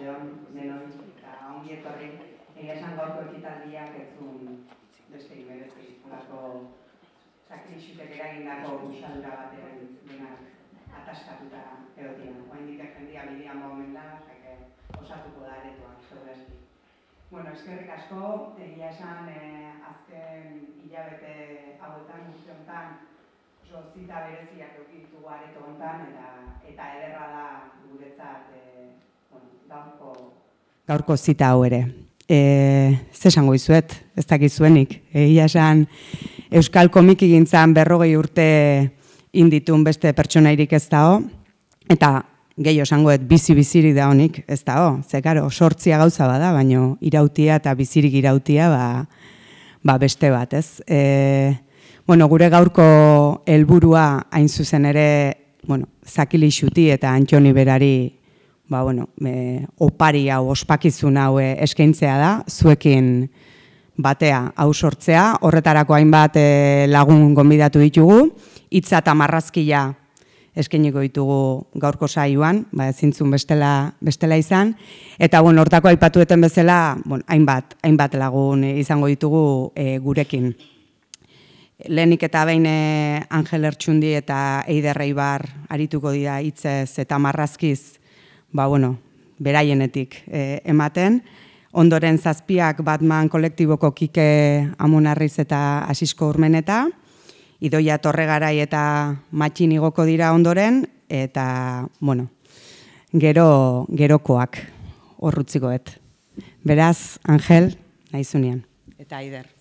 arratsaldeon denoi eta ongi etorri. Egia esan gaurko ekitaldiak ez zuen beste merezi holako sakrifizioak eragindako buxadura batean denak ataskatuta egotea. Oraindik jendia bidean momentu osatuko da aretoak segurazki. Bueno, eskerrik asko, egia esan azken hilabete hauetan guztiontan oso zita bereziak eukitugu areto hontan eta ederra da guretzat gaurko zita hau ere. Ze esango izuet, ez dakizuenik. Egia esan Euskal Komikigintzan 40 urte inditun beste pertsonairik ez dago, eta gehiago esangoet bizi-bizirik da honik, ez dago. Ze karo, sortzia gauza bada, baina irautia eta bizirik irautia beste bat, ez? Bueno, gure gaurko helburua hain zuzen ere, bueno, Zakili Xuti eta Antxoni berari opari hau, ospakizun hau eskaintzea da, zuekin batea hau sortzea, horretarako hainbat lagun gonbidatu ditugu, hitza eta marrazkia eskainiko ditugu gaurko saioan, ezintzun bestela izan, eta hortako aipatueten bezala, hainbat lagun izango ditugu gurekin. Lehenik eta behin Angel Ertxundi eta Eider Eibar arituko dira hitzez eta marrazkiz, beraienetik ematen. Ondoren zazpiak Batman kolektiboko Kike Amunarriz eta Asisko Urmeneta, Idoia Torregarai eta Matxin igoko dira ondoren, eta, gerokoak horrutzikoet. Beraz, Angel, nahizunean, eta Eider.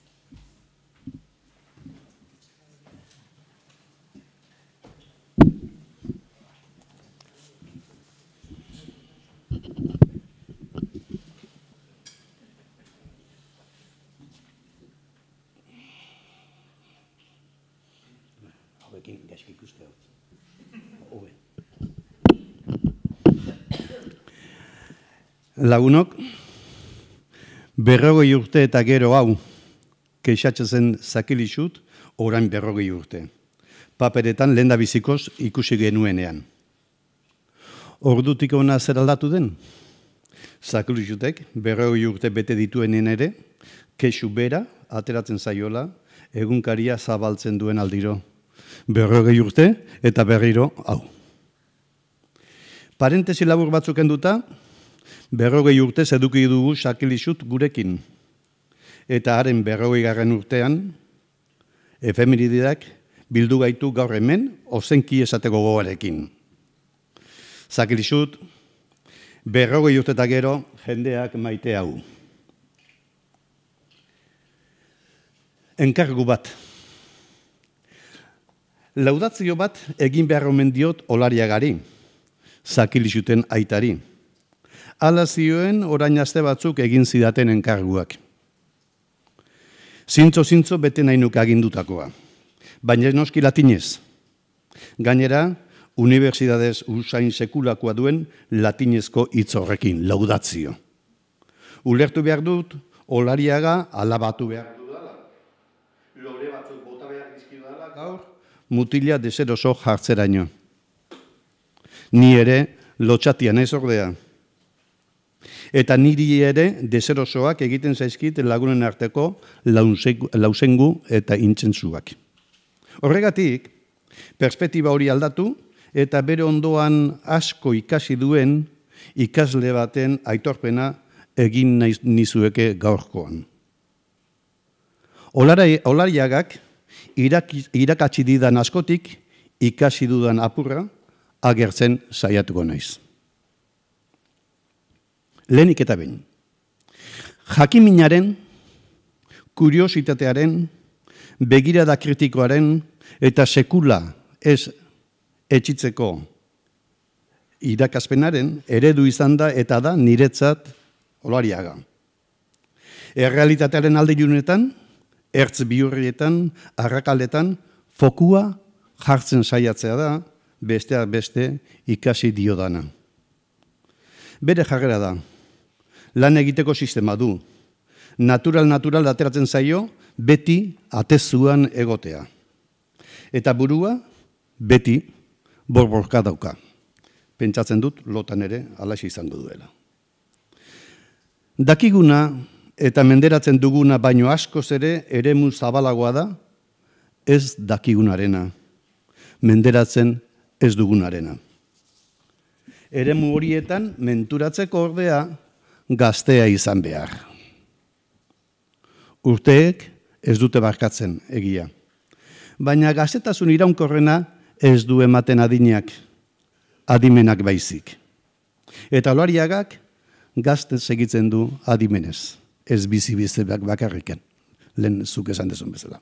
Lagunok, 40 urte eta gero hau kexatzen zen Zakili Xut, orain 40 urte. Paperetan lehendabizikoz ikusi genuenean. Ordutik ona zer aldatu den? Zakili Xutek 40 urte bete dituenen ere, kexu bera ateratzen zaiola, egunkaria zabaltzen duen aldiro. 40 urte eta berriro hau. Parentesi labur batzuk enduta, 40 urtez eduki dugu Zakili Xut gurekin. Eta haren 40. urtean, efemerideak bildu gaitu gaur hemen, ozenki esateko gogoarekin. Zakili Xut, 40 urte eta gero, jendeak maite hau. Enkargu bat. Laudatzio bat egin behar omen diot Olariagari, Zakili Xuten aitari. Hala zioen orain aste batzuk egin zidaten enkarguak. Zintzo bete nahi nuke agindutakoa, baina noski latinez. Gainera, unibertsitatez usain sekulakoa duen latinezko hitz horrekin, laudatzio. Ulertu behar dut, Olariaga alabatu behar dudala. Lore batzuk bota behar dizkidala gaur, mutila deseroso jartzeraino. Ni ere lotxatian ez ordea. Eta niri ere deserosoak egiten zaizkit lagunen arteko lausengu eta intzentzuak. Horregatik, perspektiba hori aldatu eta bere ondoan asko ikasi duen ikasle baten aitorpena egin nizueke gaurkoan. Olariagak irakatsi didan askotik ikasi dudan apurra agertzen saiatuko naiz. Lehenik eta behin. Jakiminaren, kuriositatearen, begirada kritikoaren eta sekula ez etxitzeko irakaspenaren eredu izan da eta da niretzat Olariaga. Errealitatearen alde junetan, ertz bihurrietan, arrakaletan, fokua jartzen saiatzea da, besteak beste ikasi diodana. Bere jarrera da. Lan egiteko sistema du. Natural ateratzen zaio, beti atezuan egotea. Eta burua, beti borborka dauka. Pentsatzen dut, lotan ere, alaxi izango duela. Dakiguna eta menderatzen duguna baino askoz ere eremu zabalagoa da, ez dakigunarena, menderatzen ez dugunarena. Eremu horietan menturatzeko ordea gaztea izan behar. Urteek ez dute barkatzen egia. Baina gaztetasun iraunkorrena ez du ematen adinak, adimenak baizik. Eta Olariagak gazte segitzen du adimenez, ez bizi-biziak bakarriken, lehen zuk esan dezun bezala.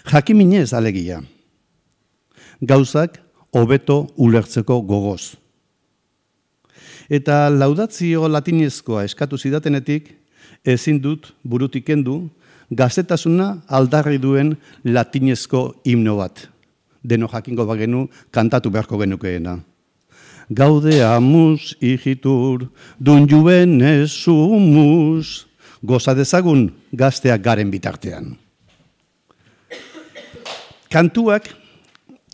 Jakiminez alegia, gauzak hobeto ulertzeko gogoz. Eta laudatzio latinezkoa eskatu zidatenetik, ezin dut burutik kendu, gaztetasuna aldarri duen latinezko himno bat. Deno jakingo bagenu kantatu beharko genukeena. Gaudeamus, hijitur, dun juvenes sumus, goza dezagun gazteak garen bitartean. Kantuak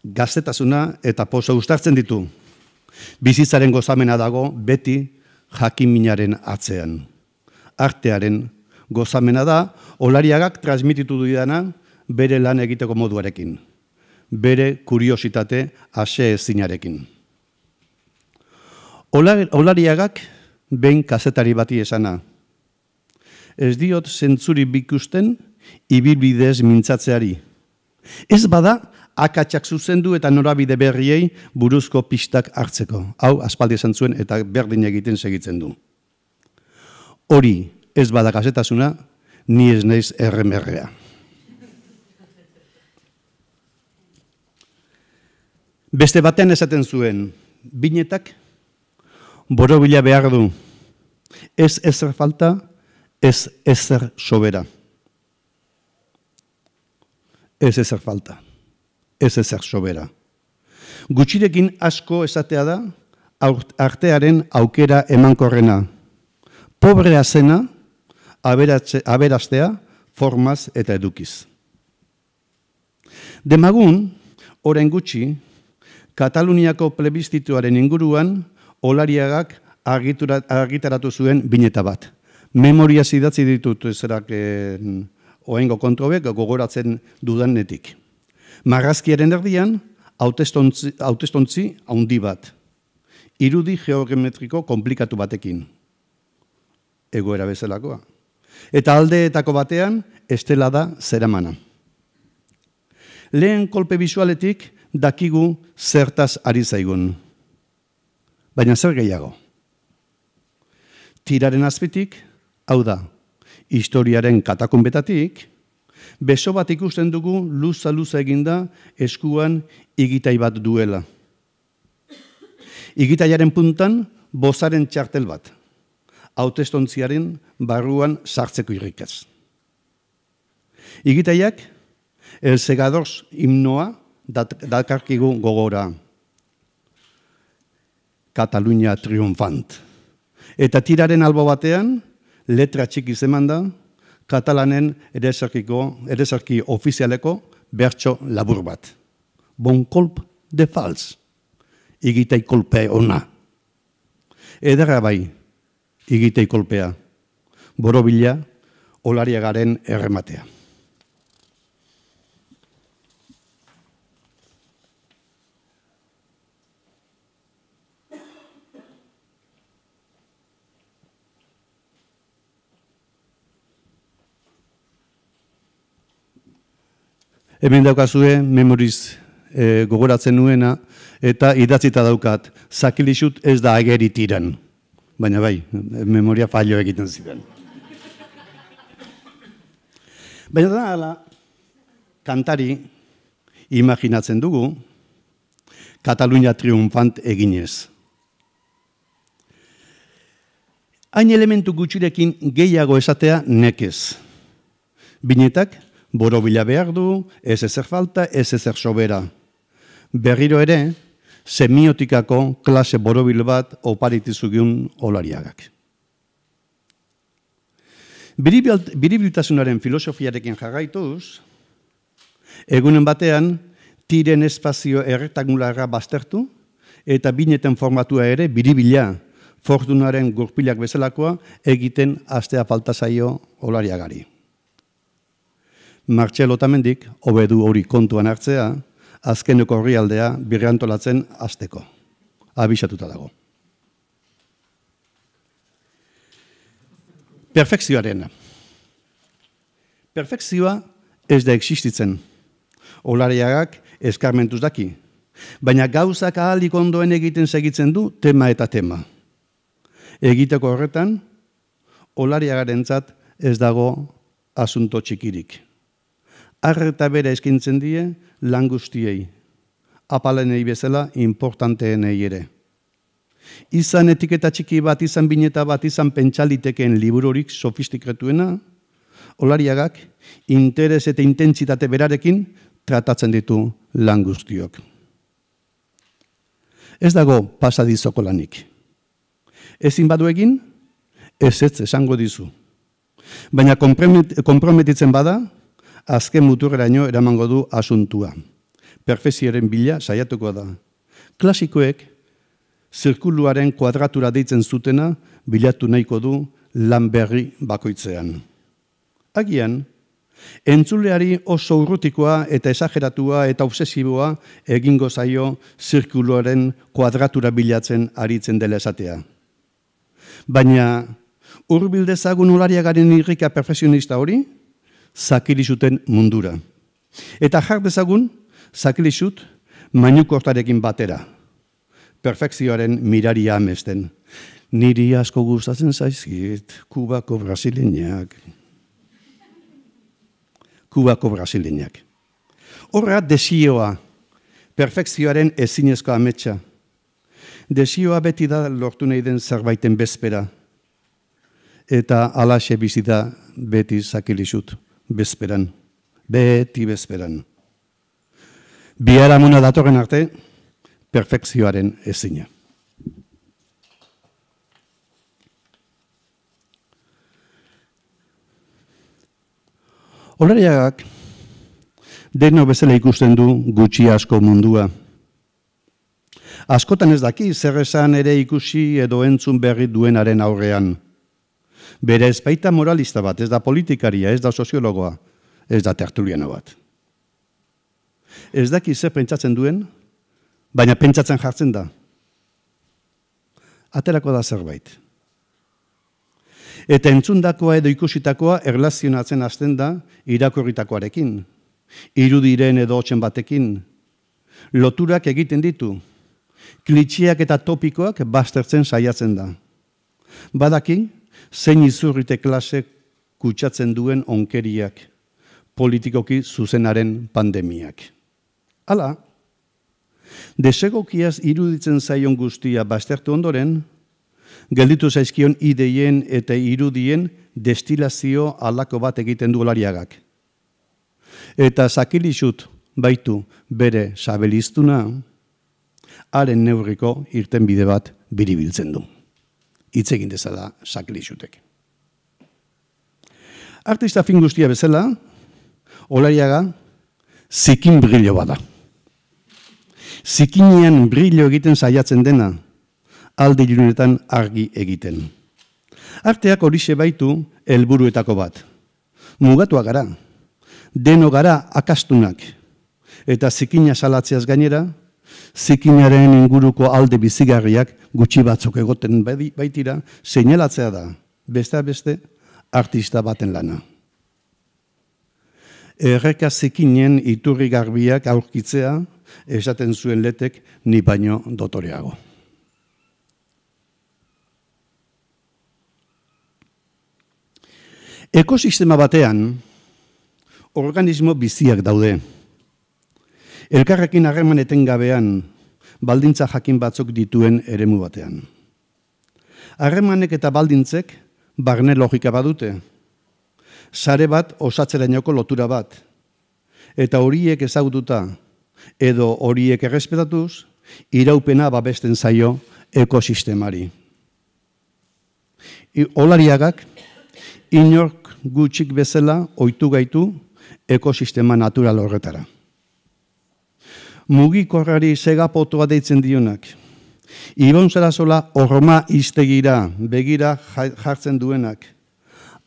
gaztetasuna eta poza uztartzen ditu. Bizitzaren gozamena dago beti jakinminaren atzean. Artearen gozamena da, Olariagak transmititu duidana bere lan egiteko moduarekin, bere kuriositate ase ezinarekin. Olariagak behin kazetari bati esana. Ez diot zentzuri bikusten ibilbidez mintzatzeari. Ez bada, akatsak zuzendu eta norabide berriei buruzko pistak hartzeko. Hau, aspaldi esan zuen eta berdin egiten segitzen du. Hori ez bada gazetasuna, ni ez naiz erremerrea. Beste batean esaten zuen, binetak borobila behar du. Ez ezer falta, ez ezer sobera. Ez ezer falta, ez ezer sobera. Gutxirekin asko esatea da, artearen aukera emankorrena. Pobrea zena, aberastea, formaz eta edukiz. Demagun, orain gutxi, Kataluniako plebizituaren inguruan, Olariagak argitaratu zuen bineta bat. Memoriaz idatzi ditut zerak oengo kontrobek gogoratzen dudanetik. Marrazkiaren erdian, hautestontzi handi bat. Irudi geometriko komplikatu batekin. Egoera bezalakoa. Eta aldeetako batean, estela da zeramana. Lehen kolpe bisualetik dakigu zertaz ari zaigun. Baina zer gehiago? Tiraren azpitik, hau da, historiaren katakunbetatik, beso bat ikusten dugu luza eginda eskuan igitai bat duela. Igitaiaren puntan, bozaren txartel bat. Hautestontziaren barruan sartzeko irrikaz. Igitaiak, El Segadors himnoa dakarkigu gogora. Katalunia triunfant. Eta tiraren albo batean, letra txiki zeman da, katalanen eresarki ofizialeko bertso labur bat. Bon kolp de fals. Igitai kolpe ona. Ederra bai, igitai kolpea. Borobila, Olariagaren errematea. Hemen daukazue, memoriz gogoratzen nuena, eta idatzita daukat, zakilixut ez da ageri tiran. Baina bai, memoria fallo egiten ziren. Baina da, ala, kantari imaginatzen dugu, Katalunia triunfant eginez. Hain elementu gutxirekin gehiago esatea nekez. Binetak, borobila behar du, ez ezer falta, ez ezer sobera. Berriro ere, semiotikako klase borobil bat oparitizugiun Olariagak. Biribiltasunaren filosofiarekin jarraituz, egunen batean, tiren espazio errektangularra baztertu, eta bineten formatua ere biribila fortunaren gurpilak bezalakoa egiten astea falta zaio Olariagari. Martxelo Otamendik, hobedu hori kontuan hartzea, azkeneko orrialdea birrantolatzen hasteko. Abisatuta dago. Perfekzioaren. Perfekzioa ez da existitzen. Olariagak eskarmentuz daki. Baina gauzak ahalik ondoen egiten segitzen du tema eta tema. Egiteko horretan, Olariagarentzat ez dago asunto txikirik. Arreta bere eskintzen die lan guztiei. Apalenei bezala importanteenei ere. Izan etiketa txiki bat, izan bineta bat, izan pentsalitekeen libururik sofistikretuena, Olariagak interes eta intentsitate berarekin tratatzen ditu lan guztiok. Ez dago pasadizoko lanik. Ezin badu egin, ez esango dizu. Baina konprometitzen bada, azken muturreraino eramango du asuntua. Perfekzioaren bila saiatuko da. Klasikoek, zirkuluaren kuadratura deitzen zutena bilatu nahiko du lan berri bakoitzean. Agian, entzuleari oso urrutikoa eta esageratua eta obsesiboa egingo zaio zirkuluaren kuadratura bilatzen aritzen dela esatea. Baina, hurbil dezagun Olariagaren irrika perfekzionista hori, Zakirisuten mundura. Eta jar dezagun, Zakirisut mainukortarekin batera. Perfekzioaren miraria amesten. Niri asko gustatzen zaizkit, Kubako brasileñak. Kubako brasileñak. Horra desioa, perfekzioaren ezinezko ametsa. Desioa beti da lortu nahi den zerbaiten bezpera. Eta alaxe bizi da beti Zakirisut, bezperan. Beti bezperan. Biharamuna datorren arte, perfekzioaren ezina. Olariagak deno bezala ikusten du gutxi asko mundua. Askotan ez daki zer esan ere ikusi edo entzun berri duenaren aurrean. Bere ez baita moralista bat, ez da politikaria, ez da soziologoa, ez da tertuliano bat. Ez daki zer pentsatzen duen, baina pentsatzen jartzen da. Aterako da zerbait. Eta entzundakoa edo ikusitakoa erlazionatzen hasten da irakurritakoarekin. Irudiren edo hotzen batekin. Loturak egiten ditu. Klitxeak eta topikoak baztertzen saiatzen da. Badaki, zein izurrite klase kutsatzen duen onkeriak, politikoki zuzenaren pandemiak. Hala, desegokiaz iruditzen zaion guztia baztertu ondoren, gelditu zaizkion ideien eta irudien destilazio alako bat egiten du Olariagak. Eta Zakirisut baitu bere sabeliztuna, haren neurriko irtenbide bat biribiltzen du. Hitz egin dezala Zakirisutek. Artista fin guztia bezala, Olariaga zikin brillo bada. Zikinean brillo egiten saiatzen dena, alde ilunetan argi egiten. Arteak horixe baitu helburuetako bat. Mugatua gara, deno gara akastunak, eta zikina salatzeaz gainera, zikinaren inguruko alde bizigarriak gutxi batzuk egoten baitira, seinalatzea da, besteak beste, artista baten lana. Erreka zikinen iturri garbiak aurkitzea, esaten zuen Letek ni baino dotoreago. Ekosistema batean, organismo biziak daude. Elkarrekin harreman etengabean, baldintza jakin batzuk dituen eremu batean. Harremanek eta baldintzek barne logika badute. Sare bat osatzerainoko lotura bat. Eta horiek ezagututa edo horiek errespetatuz, iraupena babesten zaio ekosistemari. Olariagak inork gutxik bezala ohitu gaitu ekosistema natural horretara. Mugikorrari segapotoa deitzen dionak, Ibon Sarasola horma iztegira begira jartzen duenak.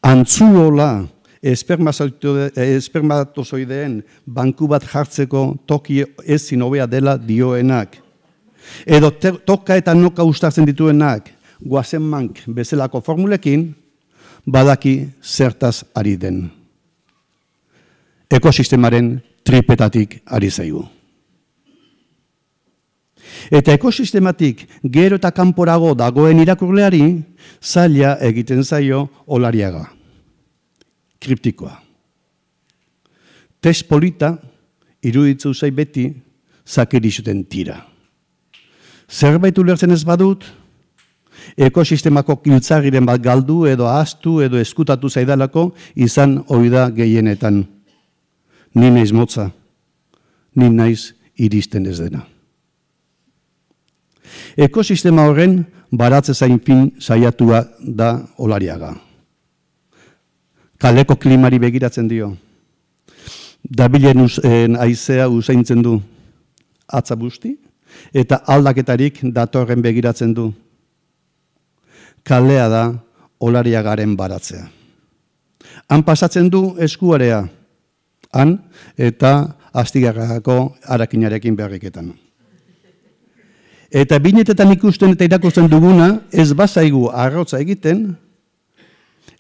Antzuola espermatozoideen banku bat jartzeko toki ezin hobea dela dioenak. Edo toka eta noka uztartzen dituenak Guazenmank bezalako formulekin badaki zertaz ari den. Ekosistemaren tripetatik ari zaigu. Eta ekosistematik gero eta kanporago dagoen irakurleari zaila egiten zaio Olariaga. Kriptikoa. Test polita iruditzu zai beti zakirizuten tira. Zerbait ulertzen ez badut, ekosistemako giltzagiren bat galdu edo ahaztu edo eskutatu zaidalako izan oida gehienetan. Ni naiz motza, ni naiz iristen ez dena. Ekosistema horren baratze zain fin saiatua da Olariaga. Kaleko klimari begiratzen dio. Dabilen haizea usaintzen du atza busti, eta aldaketarik datorren begiratzen du. Kalea da Olariagaren baratzea. Han pasatzen du eskuarea, han eta Astigarragako harakinarekin beharriketan. Eta binetetan ikusten eta irakurtzen duguna, ez bazaigu arrotza egiten,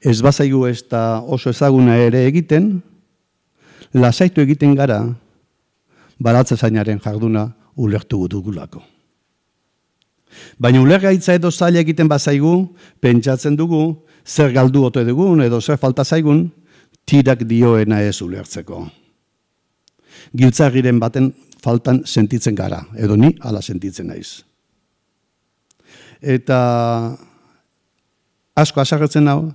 ez bazaigu ez da oso ezaguna ere egiten, lasaitu egiten gara, baratze zainaren jarduna ulertu dugulako. Baina ulergaitza edo zaila egiten bazaigu, pentsatzen dugu, zer galdu ote dugun edo zer falta zaigun, tirak dioena ez ulertzeko. Giltzarriren baten faltan sentitzen gara, edo ni hala sentitzen naiz. Eta asko asarretzen hau,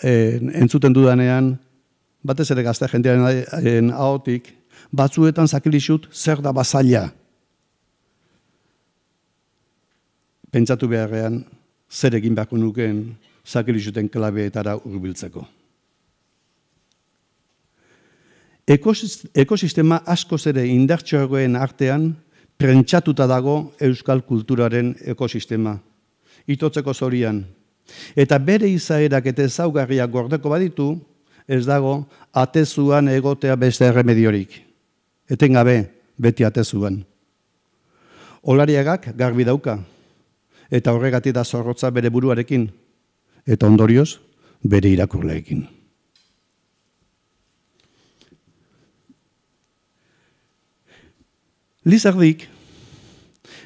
entzuten dudanean, batez ere gazte jendearen ahotik, batzuetan zakilixut zer da bazaila. Pentsatu beharrean, zer egin beharko nukeen zakilixuten klabeetara hurbiltzeko. Ekosistema askoz ere indartsuagoen artean prentsatuta dago euskal kulturaren ekosistema. Itotzeko zorian. Eta bere izaerak eta ezaugarriak gordeko baditu, ez dago atezuan egotea beste erremediorik. Etengabe beti atezuan. Olariagak garbi dauka. Eta horregatik da zorrotza bere buruarekin. Eta ondorioz bere irakurleekin. Lizardik,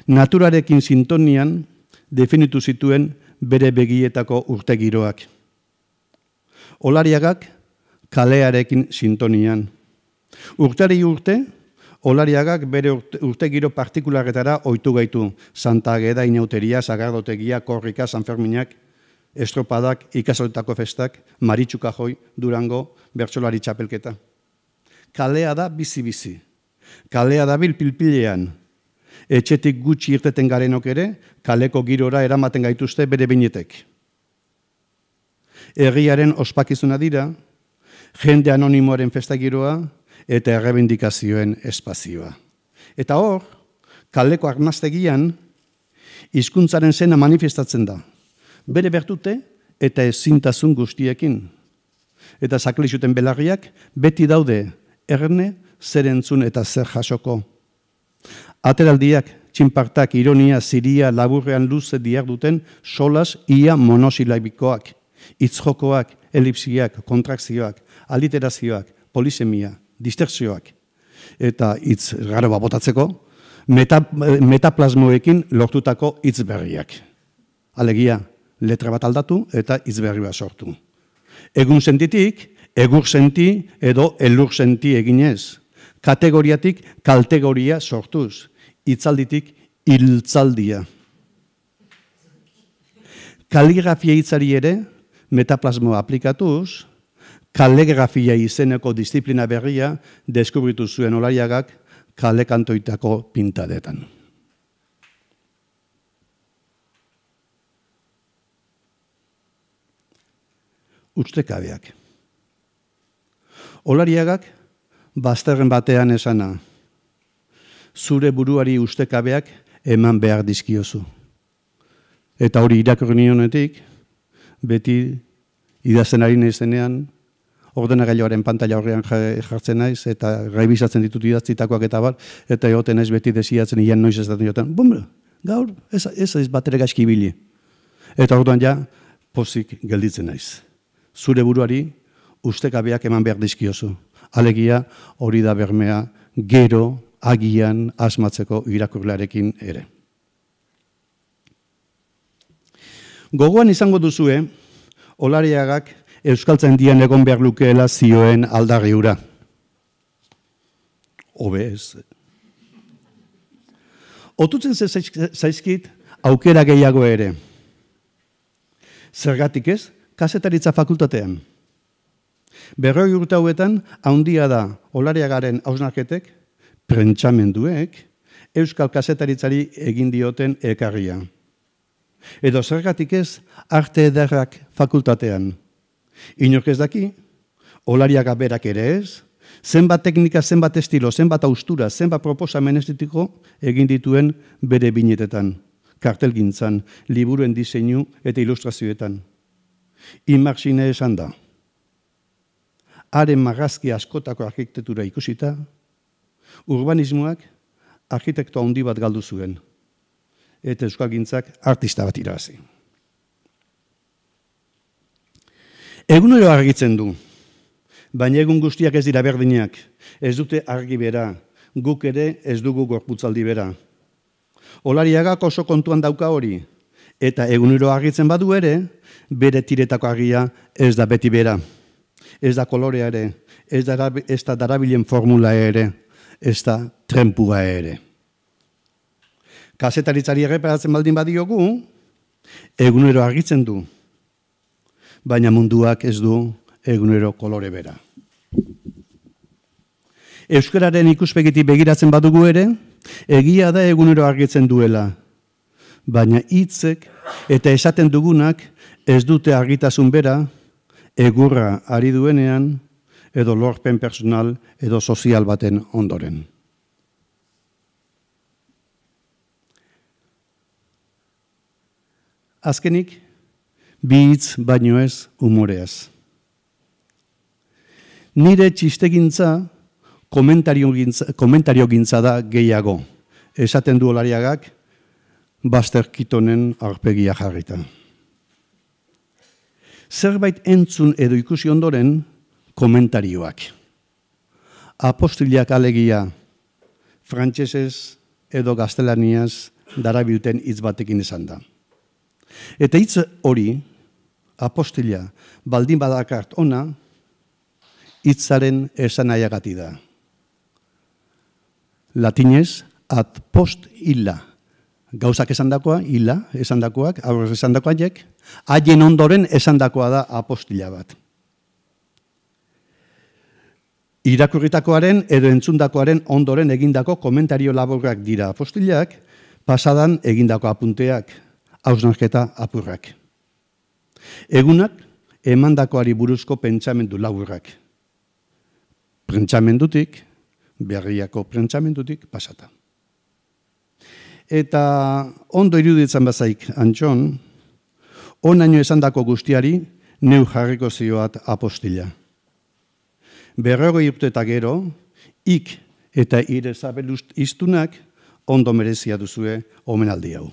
naturarekin sintonian definitu zituen bere begietako urte giroak. Olariagak kalearekin sintonian. Urtari urte, Olariagak bere urte giro partikularretara ohitu gaitu. Santa Ageda, Inauteria, Sagardotegia, Korrika, Sanferminak, Estropadak, ikasoletako festak, Maritxu Kajoi, Durango, Bertsolari txapelketa. Kalea da bizi-bizi. Kalea dabil pilpilean. Etxetik gutxi irteten garenok ere, kaleko girora eramaten gaituzte bere binetek. Herriaren ospakizuna dira, jende anonimoaren festagiroa eta errebindikazioen espazioa. Eta hor, kaleko arnaztegian, hizkuntzaren zena manifestatzen da. Bere bertute eta ezintasun guztiekin. Eta saklixuten belarriak beti daude erne, zer entzun eta zer jasoko. Ateraldiak, txinpartak, ironia, ziria, laburrean luze diharduten solas ia monosilabikoak, hitzjokoak, elipsiak, kontrakzioak, aliterazioak, polisemia, distertzioak. Eta hitz garo botatzeko, metaplasmoekin lortutako hitz berriak. Alegia, letra bat aldatu eta hitz berri bat sortu. Egun sentitik, egur senti edo elur senti eginez. Kategoriatik kaltegoria sortuz, hitzalditik hiltzaldia. Kaligrafia hitzari ere, metaplasmoa aplikatuz, kalegrafia izeneko disiplina berria deskubritu zuen Olariagak kalekantoitako pintadetan. Ustekabeak. Olariagak bazterren batean esana. Zure buruari ustekabeak eman behar dizkiozu. Eta hori irakurri nionetik, beti idazten ari naizenean, ordenagailuaren pantalla horrean jartzen naiz, eta rebisatzen ditut idatzitakoak eta bar, eta egoten naiz beti desiatzen, ian noiz ez dut joten, gaur, ez batere gaizki ibili. Eta orduan ja, pozik gelditzen naiz. Zure buruari, ustekabeak eman behar dizkiozu. Alegia, hori da bermea, gero, agian, asmatzeko irakurlearekin ere. Gogoan izango duzue, Olariagak Euskaltzaindian egon behar lukeela zioen aldarri hura. Hobe ez. Otutzen zaizkit aukera gehiago ere. Zergatik ez, kazetaritza fakultatean. 40 urte hauetan, handia da Olariagaren hausnarketek, pentsamenduek, euskal kazetaritzari egin dioten ekarria. Edo zergatik ez, arte ederrak fakultatean. Inork ez daki, Olariaga berak ere ez, zenbat teknika, zenbat estilo, zenbat austura, zenbat proposamen estetiko egin dituen bere binetetan, kartelgintzan, liburuen diseinu eta ilustrazioetan. Inmarxine esan da. Haren marrazki askotako arkitektura ikusita, urbanismoak arkitekto handi bat galdu zuen, eta euskalgintzak artista bat irabazi. Egunero argitzen du, baina egun guztiak ez dira berdinak, ez dute argi bera, guk ere ez dugu gorputzaldi bera. Olariagak oso kontuan dauka hori, eta egunero argitzen badu ere, bere tiretako argia ez da beti bera. Ez da kolorea ere, ez da darabilen formula ere, ez da trenpua ere. Kazetaritzari erreparatzen baldin badiogu, egunero argitzen du, baina munduak ez du egunero kolore bera. Euskararen ikuspegitik begiratzen badugu ere, egia da egunero argitzen duela, baina hitzek eta esaten dugunak ez dute argitasun bera, egurra ari duenean, edo lorpen personal edo sozial baten ondoren. Azkenik, bi hitz baino ez umoreaz. Nire txistegintza komentariogintza da gehiago. Esaten du Olariagak, Buster Keatonen aurpegia jarrita. Zerbait entzun edo ikusi ondoren, komentarioak. Apostiliak alegia, frantsesez edo gaztelaniaz darabilten hitz batekin esan da. Eta hitz hori, apostila, baldin badakart ona, hitzaren esanahaiagatik da. Latinez, ad post illa. Gauzak esandakoa, illa, esandakoak, aurrez esandakoak, haien ondoren esandakoa da apostila bat. Irakurritakoaren edo entzundakoaren ondoren egindako komentario laburrak dira apostilak, pasadan egindako apunteak, hausnarketa apurrak. Egunak, emandakoari buruzko pentsamendu laburrak. Pentsamendutik, berriako pentsamendutik pasata. Eta ondo iruditzen bazaik, Antxon, onaino esandako guztiari, neu jarriko zioat apostila. 40 urte eta gero, ik eta ire zabelust iztunak ondo merezia duzue omenaldi hau.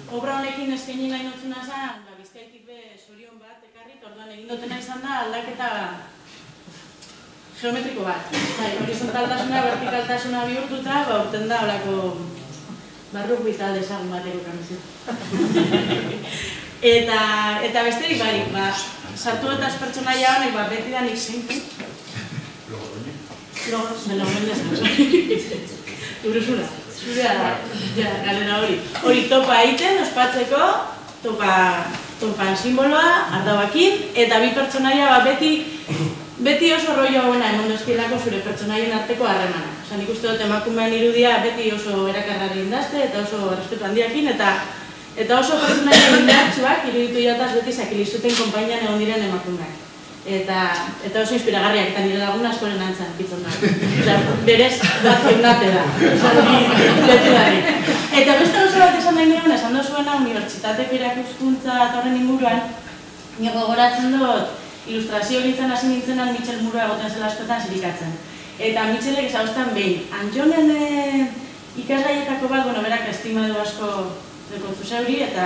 Obra honekin eskaini nahi notzuna zen, Bizkaitik be sorion bat ekarrik, orduan egin dutena izan da aldaketa geometriko bat. Horizontaltasuna, vertikaltasuna bihurtuta, urten da horako barruk bital desagun bateko kamizu. Eta besterik barik, sartu eta pertsonaia honek beti danik zintu. Urusura, zurea da, galera hori. Hori topa egiten, ospatzeko, topa simboloa, ardabakin, eta bi pertsonaia beti oso rollo hauena emon dozkielako zure pertsonaien arteko harremana. Nik uste dut emakumean irudia beti oso erakarrari indazte eta oso respetu handiakin, eta oso pertsonaia indartsuak iruditu jataz beti sakilizuten konpainian egon diren emakumeak. Eta oso inspiragarriak, eta nire lagun askoren antzan pitzon da. Berez bat geunate da, beti dari. Eta beste oso bat esan nahi nirean, esan dozuena unibertsitateko irakuskuntza eta horren inguruan, nire gogoratzen dut, ilustrazio gintzen hasi nintzenan Mitxel Murua egoten zela askotan zirikatzen. Eta Mitxelek ezauztan behin, Antxonen ikasgaietako bat, berak estima edo asko dekotzu zeuri, eta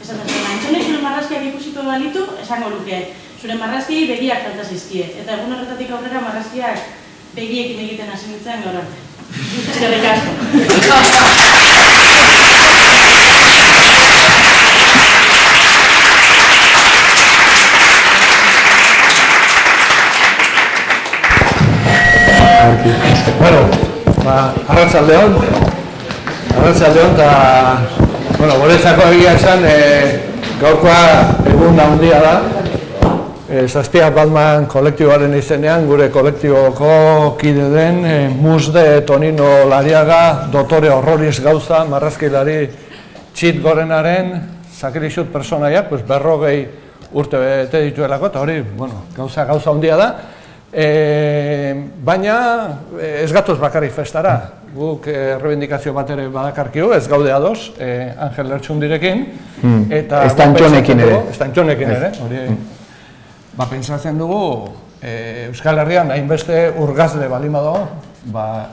esan zen, Antxonek zure marrazkiak ikusiko balitu, esango luke, zure marrazkiei begiak falta zizkie. Eta egun horretatik aurrera marrazkiak begiekin egiten hasi nintzen gaur arte. Eskerrik asko. Bueno, arratsaldeon, eta, guretzako egia esan, gaurkoa egun handia da. Zazpia Batman kolektiboaren izenean, gure kolektiboko kide den, Musde Tonino Lariaga, dotore horroriz gauza, marrazkilari txit gorenaren, sakrixut personaiak, 40 urte bete dituelako, eta hori, gauza handia da. Baina ez gatoz bakarrik festara, guk errebindikazio bat ere badakarkiu, ez gaude ados, Angel Lertxundirekin. Estantxonekin ere. Estantxonekin ere, hori. Pentsatzen dugu, Euskal Herrian hainbeste urgazle bali badago,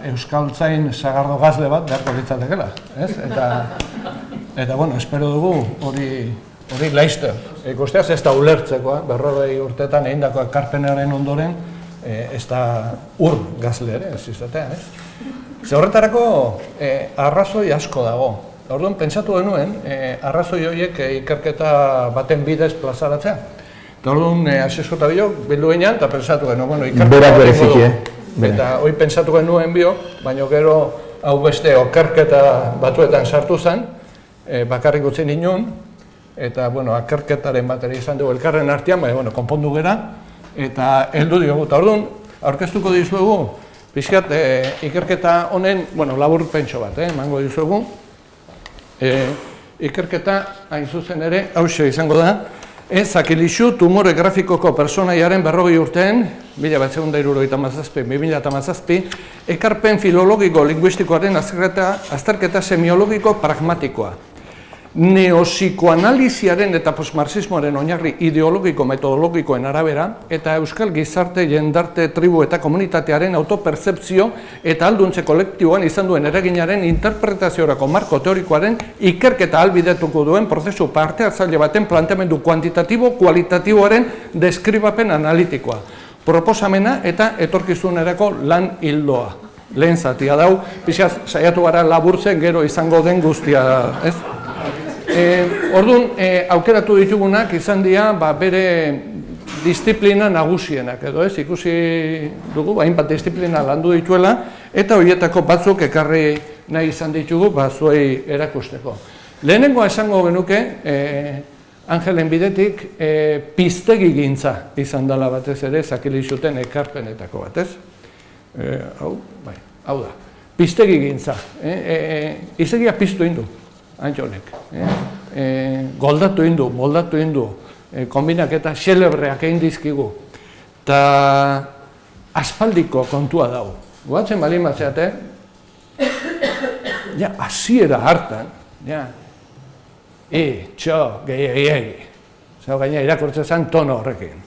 euskaltzain sagardo gazle bat beharko litzatekela, ez? Eta, espero dugu hori laizter. Ikusteaz ez da ulertzekoa, 40 urtetan egindako ekarpenaren ondoren, ez da ur gazle ere, ez izatea, ez? Ze horretarako arrazoi asko dago. Orduan, pentsatu genuen, arrazoi horiek ikerketa baten bidez plazaratzea. Eta orduan, aseskota biok, bildu ginean, eta pentsatu genuen, berak bereziki, eta hori pentsatu genuen biok, baina gero hau beste okerketa batuetan sartu zen, bakarrik utzi nindun, eta, akerketaren batera izan dugu elkarren artean, baina, konpondu gera, eta heldu diogu. Eta orduan, aurkeztuko dizuegu, pixkat, ikerketa honen, labur pentso bat, emango dizuegu. Ikerketa, hain zuzen ere, hauxe izango da, Zakilixu tumore grafikoko personaiaren 40 urtean, 1977-2017, ekarpen filologiko-linguistikoaren azterketa semiologiko pragmatikoa. Neopsikoanaliziaren eta postmarxismoaren oinarri ideologiko metodologikoen arabera eta euskal gizarte, jendarte, tribu eta komunitatearen autopertzepzio eta alduntze kolektiboan izan duen eraginaren interpretaziorako marko teorikoaren ikerketa ahalbidetuko duen prozesu parte hartzaile baten planteamendu kuantitatibo-kualitatiboaren deskribapen analitikoa. Proposamena eta etorkizunerako lan hildoa. Lehen zatia dau, pixaz saiatu gara laburtzen gero izango den guztia, ez? Orduan, aukeratu ditugunak izan dira bere disiplina nagusienak, edo ez, ikusi dugu, hainbat disiplina landu dituela, eta horietako batzuk ekarri nahi izan ditugu, zuei erakusteko. Lehenengoa esango genuke, Angelen bidetik, piztegi gintza izan dela batez ere, Zakilixuten ekarpenetako batez. Hau da, piztegi gintza. Izegia piztu indu. Antxonek, goldatu indu, moldatu indu, konbinak eta xelebreak egin dizkigu. Eta aspaldiko kontua dago. Goatzen balin batzeate, hasiera hartan, txo, gehiagi. Zau gaina irakurtzen zen tono horrekin.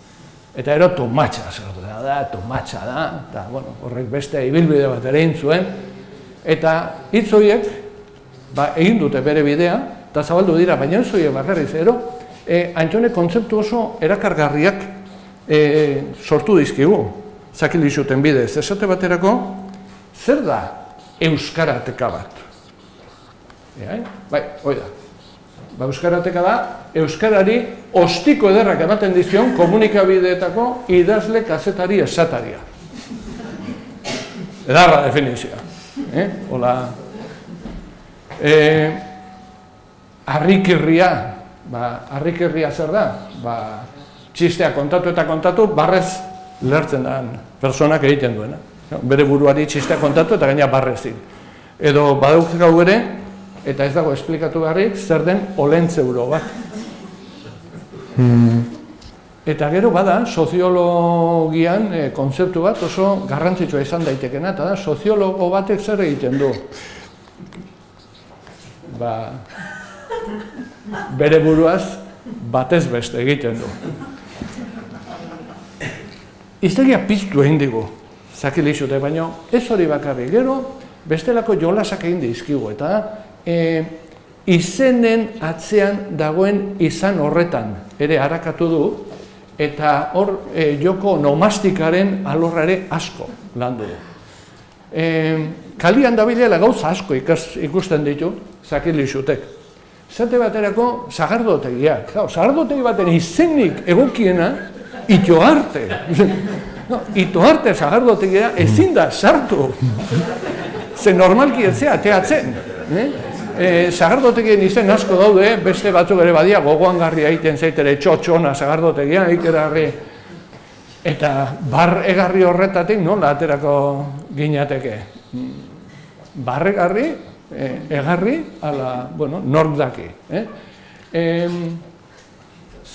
Eta ero tumatxa, tumatxa da, eta horrek beste ibilbide bat ere zuen. Eta hitz horiek, egin dute bere bidea, eta zabaldu dira, baina ez horiek bakarrik zero, Antxonek kontzeptu oso erakargarriak sortu dizkigu, Zakilixuten bidez. Esate baterako, zer da euskarateka bat? Bai, hoi da. Euskarateka da, euskarari ostiko ederrak ematen dizion komunikabideetako idazle kazetari esataria. Edarra definizioa. Hola. Harrikirria. Harrikirria zer da? Txistea kontatu eta kontatu, barrez lertzen da personak egiten duena. Bere buruari txistea kontatu eta gaina barrezin. Edo badaukau ere, eta ez dago esplikatu beharrik, zer den olentzeuro bat. Eta gero bada, soziologian kontzeptu bat oso garrantzitsua izan daitekena, eta da, soziologo batek zer egiten du. Bere buruaz batez beste egiten du. Iztegia piztu egin digu, zakilixute, baina ez hori bakarrik. Gero, bestelako jolasak egin dizkigu, eta izenen atzean dagoen izan horretan ere harakatu du, eta hor joko nomastikaren alorrare asko landu du. Kalian dabilela gauza asko ikusten ditu, zakilixutek. Zate baterako sagardotegiak. Sagardotegi baten izenik egokiena, Itoarte. Itoarte sagardotegia ezin da sartu. Ze normalki etzea ateatzen. Sagardotegien izen asko daude, beste batzuk ere badia, gogoangarria egiten zaitere txotxona sagardotegia, ikerarri. Eta bar egarri horretatik nola aterako ginateke. Barregarri, egarri, ala, bueno, nork daki.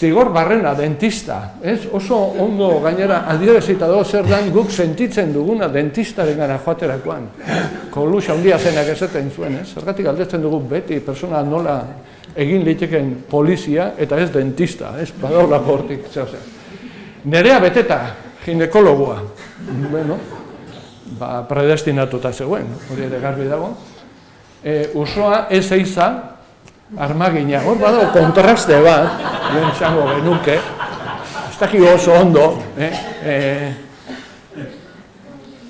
Zigor Barrena, dentista, oso ondo gainera adierazita dago zer dan guk sentitzen duguna dentistaren gara joaterakoan. Koluxa handia zenak esaten zuen, zergatik aldetzen dugu beti persona nola egin liteken polizia eta ez dentista, badaula hortik, Nerea beteta, ginekologoa, bueno, predestinatuta zegoen, hori ere garbi dago. Usoa ez eiza, armagina, hor badago kontraste bat, lehen zango genuke, ez daki oso ondo,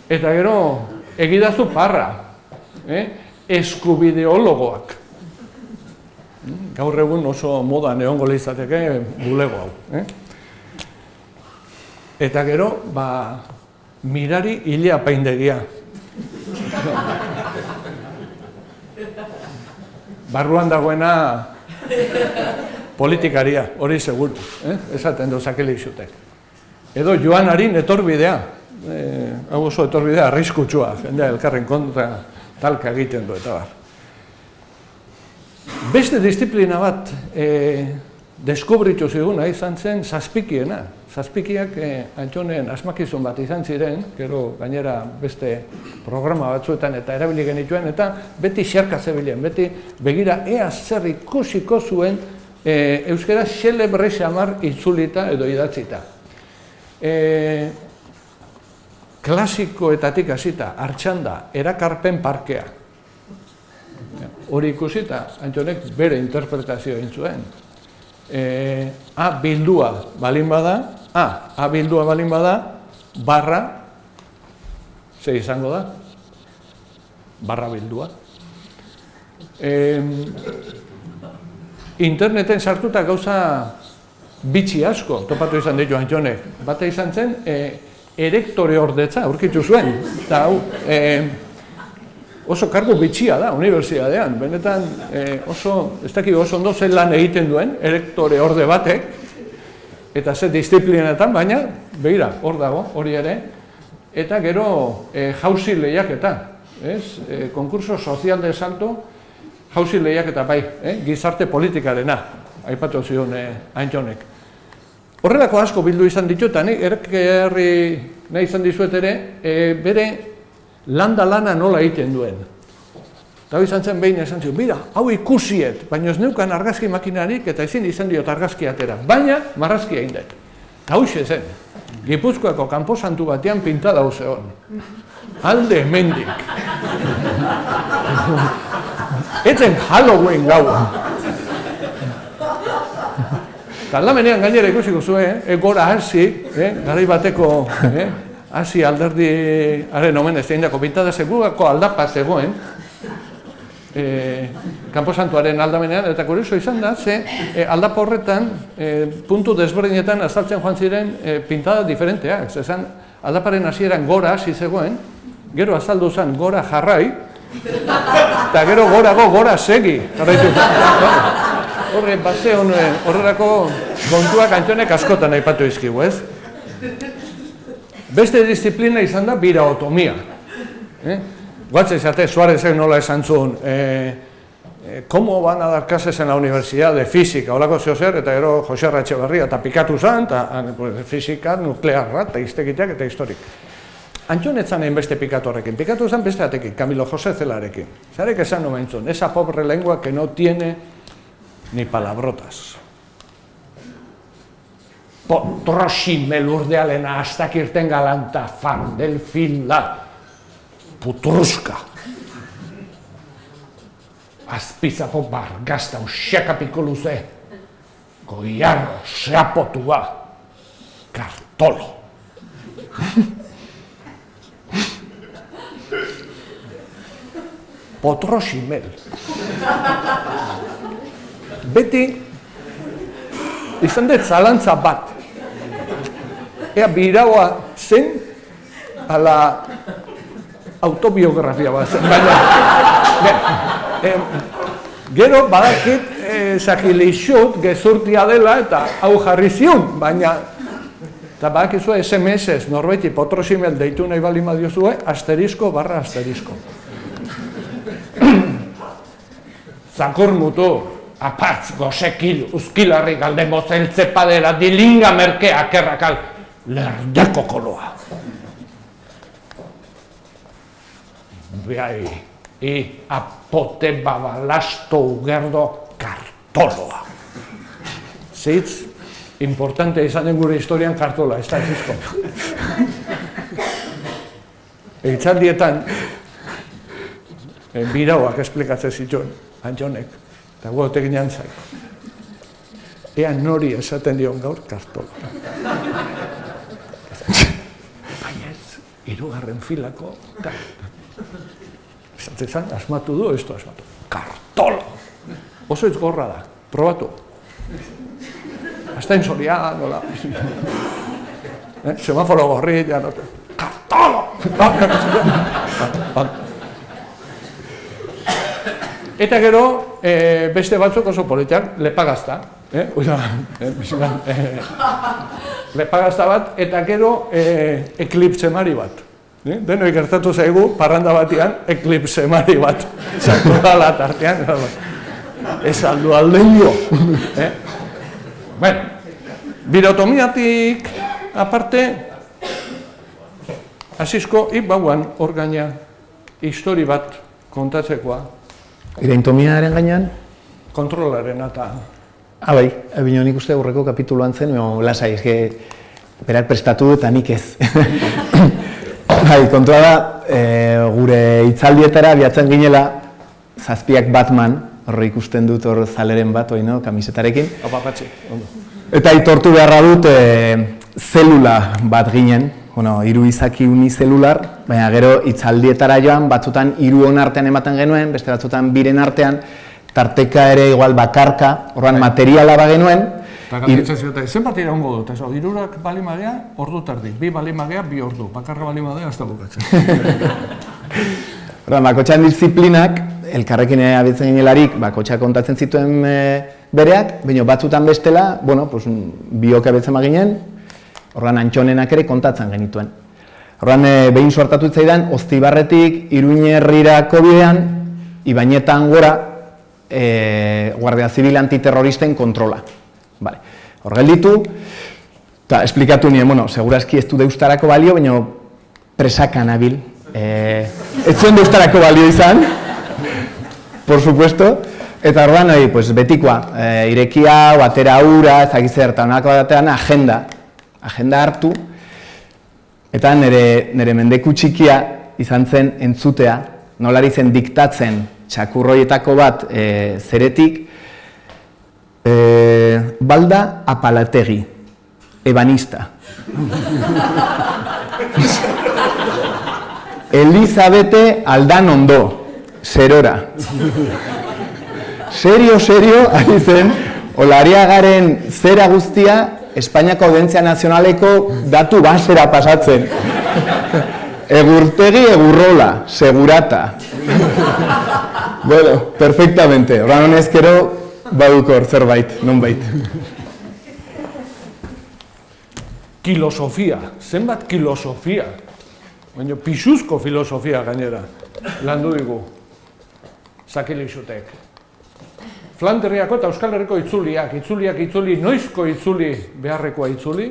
eta gero egidazu parra, eskubideologoak. Gaur egun oso modan egongo lehizateke bulego hau. Eta gero, mirari hile apaindegia. Barruan dagoena politikaria, hori seguru, esaten du zakilixutek. Edo Joanarin etorbidea, hau oso etorbidea arriskutsua, jendea elkarren kontra talka egiten du eta bar. Beste disiplina bat deskubritu ziguna izan zen zazpikiena. Zazpikiak Antxonen asmakizun bat izan ziren, gero gainera beste programa batzuetan eta erabili genituen, eta beti xerka zebilen, beti begira ea zer ikusiko zuen euskara xelebre xamar itzulita edo idatzita. Klasikoetatik hasita, Artxanda, erakarpen parkea. Hori ikusita, Antxonek bere interpretazio egin zuen. A bildua balin bada, A bildua balin bada, barra, ze izango da? Barra bildua. Interneten sartuta gauza bitxi asko, topatu izan ditu Antxonek. Bata izan zen, erektore ordetza, aurkitu zuen. Eta hau, oso kargu bitxia da, unibertsitatean. Benetan, ez dakik oso ondo zen lan egiten duen, erektore orde batek, eta ze disiplinetan, baina, begira, hor dago, hori ere, eta gero jauzi lehiaketa, konkurso sozial de salto, jauzi lehiaketa bai, gizarte politikarena, aipatu zion Antxonek. Horrelako asko bildu izan ditu, eta erkerri nahi izan dizuet ere, bere lana nola egiten duen. Eta hau izan zen behin esan zion, bira, hau ikusiet, baina ez neukan argazki makinarik eta ezin izan diot argazki atera, baina marrazki egin dut. Eta hau zen, Gipuzkoako kanposantu batean pintada hau zegoen. Alde hemendik. Etzen Halloween gaua. Eta aldamenean gainera ikusiko zuen, gora hasi, garai bateko hasi alderdiaren omen ez egin dako pintada segurako aldapa zegoen, Kanposantuaren aldamenean, eta kurioso izan da, ze aldapa horretan, puntu desberdinetan azaltzen joan ziren pintada diferenteak. Zezan, aldaparen hasieran gora hasi zegoen, gero azaldu zen gora jarrai, eta gero gorago gora segi. Horre, base horrelako kontuak Antxonek askotan aipatu izkigu, ez? Beste disiplina izan da biraotomia. Guatze izate, Suárezek nola esan zuen, ¿cómo van a dar clases en la Universidad de Física? Olako zeozer, eta gero Jose Arratxeberria, eta pikatu zen, eta fizika, nuklearra, eta iztekiteak, eta historik. Antxon etzan egin beste pikatu horrekin, pikatu zen beste atekin, Camilo José Celarekin. Zarek esan nomen zuen, esa pobre lengua que no tiene ni palabrotas. Potroximel urdealena hastak irten galanta, fardel fila, putruska. Azpizapo bargazta usiakapiko luze, goiarro, seapotua, kartolo. Potroximel. Beti, izan dut zalantza bat. Ea biraua zen, ala autobiografia bat zen, baina, gero badakit zakilixut gezurtia dela eta hau jarri ziun, baina eta badakizu SMS-ez norbaiti potroximel deitu nahi bali madiozue, asterisko barra asterisko. Zakur mutu, apatz, gosekil, uzkilarri galde mozeltze padera, dilinga merke akerrakal, lerdeko koloa. Bai, apote babalasto ugerdo kartoloa. Zeitz, importante izan den gure historian kartola, ez da ezizko. Eitzaldietan, birauak esplikatzen zituen, Antxonek, eta guotek jantzak. Ea nori esaten dion gaur kartola. Baina ez, 3. filako, esatzen zan, asmatu du, ez du asmatu. Kartolo! Oso ez gorra da, probatu. Hasta en Soria, nola. Semaforo gorri, ja, no. Kartolo! Eta gero, beste batzuk oso politiak, lepagazta. Lepagazta bat, eta gero, eklipsemari bat. Denoi gertatu zaigu, parranda batian, eklipsemari bat. Zatu dala tartean. Ez aldu aldeño. Bueno, birotomiatik aparte, hasizko bauan orgaina histori bat kontatzekoa. Iraintomiaren gainean? Kontrolaren eta... Bai, bino nik uste aurreko kapituluan zen, lasai, berak prestatu eta nik ez. Bai, kontua da, gure hitzaldietara biatzen ginela, 7 Batman, horre ikusten dut hor zaleren bat, kamisetarekin. Apapatxe, ondo. Eta aitortu beharra dut, zelula bat ginen, 3 izaki unizelular, baina gero hitzaldietara joan, batzutan 3 artean ematen genuen, beste batzutan 2 artean, tarteka ere igual bakarka, horrean materiala ba genuen. Eta galditzen zioten, zenbat iraungo dut, 3 bali magea, ordu tardi, 2 bali magea, 2 ordu, bakarra bali magea, hasta bukatzen. Horrean, bakotxean disiplinak, elkarrekin abitzen ginelarik, bakotxeak kontatzen zituen bereak, baina batzutan bestela, biok abitzen maginen, horrean Antxonenak ere kontatzen genituen. Horrean, behin suertatu zaidan, Oztibarretik, Iruñerrirako bidean, Ibainetan gora, Guardia Zibil antiterroristen kontrola. Hor gelditu, eta esplikatu nien, segurazki ez du deustarako balio, baina presaka nabil. Ez zuen deustarako balio izan, por supuesto, eta horrean, betikoa, irekia, atera ura, ezagitzer, eta honako batean agenda hartu, eta nire mendeku txikia izan zen entzutea, nolari zen diktatzen txakurroietako bat zeretik, Balda Apalategi, ebanista. Elizabete Aldanondo, zerora. Serio, ari zen, Olariagaren zera guztia Espainiako Audientzia Nazionaleko datu basera pasatzen. Egurtegi, egurrola, segurata. Bueno, perfectamente. Horan honezkero, badukor zerbait, nonbait. Kilosofia, zenbat kilosofia. Baina pisuzko filosofia gainera. Landu digu. Sakilixutek. Flandriako eta Euskal Herriko itzuliak, itzuli, noizko itzuli beharrekoa itzuli.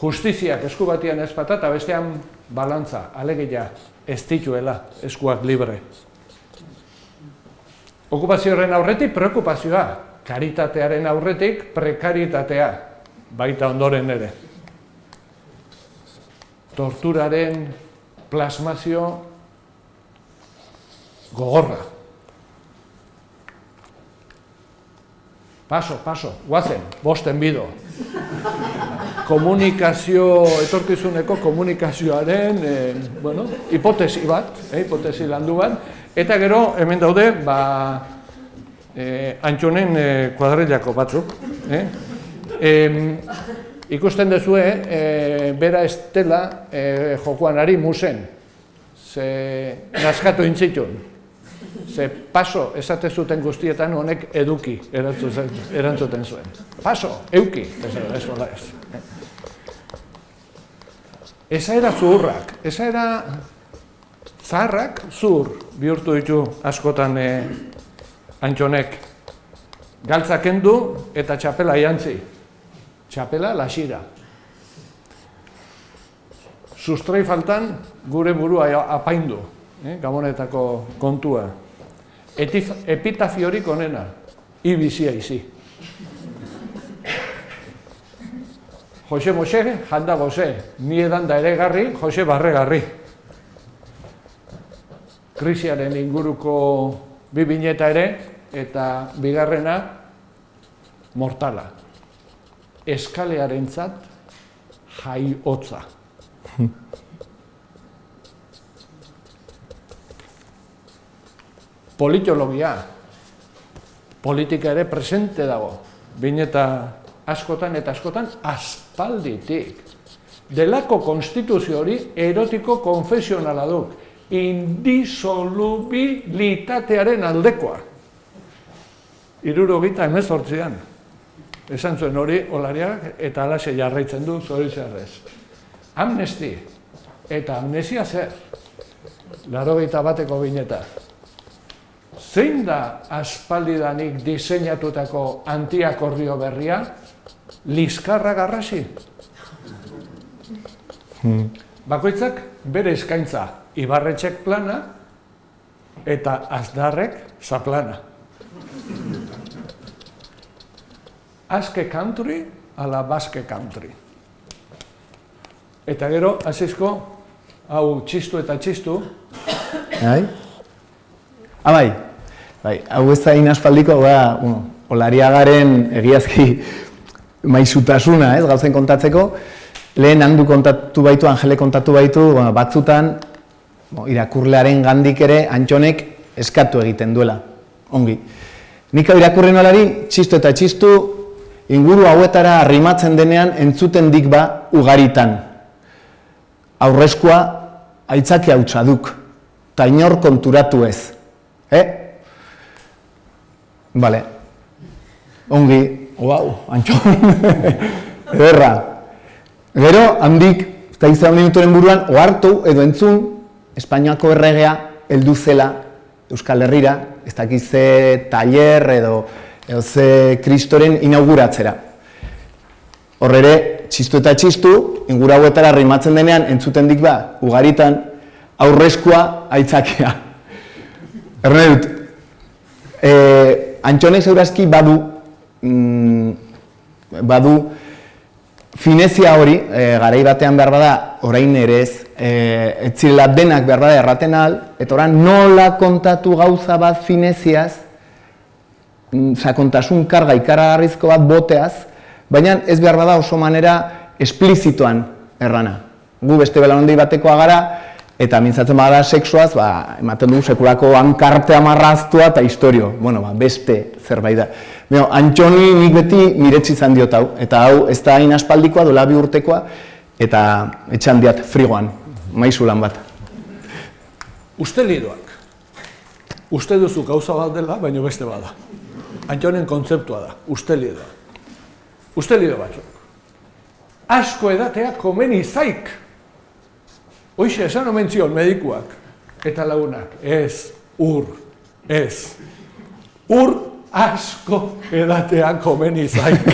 Justiziak esku batian ez bata eta bestean balantza, alegia ez dituela eskuak libre. Okupazioaren aurretik preokupazioa, karitatearen aurretik prekaritatea, baita ondoren ere. Torturaren plasmazio gogorra. Paso, guazen, bosten bido. Komunikazio, etorkizuneko komunikazioaren, hipotesi bat, hipotesi landu bat, eta gero, hemen daude, Antxonen kuadrillako batzuk. Ikusten duzue, bera ez dela jokoan ari musen, ze naskatu intzitun. Ze paso esate zuten guztietan honek eduki erantzuten zuen. Paso, euki, ez hola ez. Esaera zuhurrak, esaera zaharrak zuhur bihurtu ditu askotan Antxonek. Galtza kendu eta txapela jantzi. Txapela lasira. Sustrai faltan gure burua apaindu, Gabonetako kontua. Epitafiorik onena, ibizia izi. Jose Mose, janda goze, ni edanda ere garri, Jose barregarri. Krisiaren inguruko bi bineta ere, eta bigarrena, mortala. Eskalearentzat jaiotza. Politologia, politika ere presente dago, bineta askotan eta askotan aspalditik. Delako konstituzio hori erotiko konfesionala duk, indisolubilitatearen aldekoa. 1978an, esan zuen hori Olariak eta alaxe jarraitzen du zoritxarrez. Amnesti eta amnesia zer, 81ko bineta. Zein da aspaldidanik diseinatutako antiakordio berria? Liskarra garrasi. Bakoitzak bere eskaintza, Ibarretxek plana eta Azdarrek zaplana. Aske country ala Basque country. Eta gero, azizko, hau txistu eta txistu. Bai, hau ez da inaspaldiko, Olariagaren egiazki maisutasuna, gauzen kontatzeko. Lehen handu kontatu baitu, Angele kontatu baitu, batzutan irakurlearen gandik ere Antxonek eskatu egiten duela. Ongi. Nik hau irakurri nolari, txistu eta txistu, inguru hauetara arrimatzen denean entzuten dik ba ugaritan. Aurrezkoa aitzaki hautsa duk, ta inor konturatu ez. Bale. Ongi, Antxon. Ederra. Gero, handik, eta izan minuturen buruan, ohartu edo entzun, Espainiako erregea heldu zela Euskal Herrira, ez dakize taller edo ze kristoren inauguratzera. Horrere, txistu eta txistu, inguru hauetara rimatzen denean, entzuten dik ba, ugaritan, aurrezkoa aitzakia. Erne dut, Antxonek zeurazki badu finezia hori, garai batean behar bada, orain ere ez, etzirela denak behar bada erraten ahal, eta orain nola kontatu gauza bat fineziaz, sakontasun karga ikaragarrizko bat boteaz, baina ez behar bada oso manera esplizitoan errana. Gu beste belaunaldi batekoa gara, Eta mintzatzen bada sexuaz, ematen dugu sekulako hankarte amarraztua eta historio. Bueno, beste zerbait da. Antxoni nik beti miretsi izan diot hau. Eta hau ez da hain aspaldikoa, dola 2 urtekoa, eta etxan diat frigoan, maizulan bat. Ustelidoak. Uste duzu gauza bat dela, baina beste bada. Antxonen kontzeptua da, ustelidoa. Ustelido batzuk. Asko edatea komeni zaik. Hoixe, esan omen zion medikuak eta lagunak. Ez, ez. Asko edatea komeni zaik.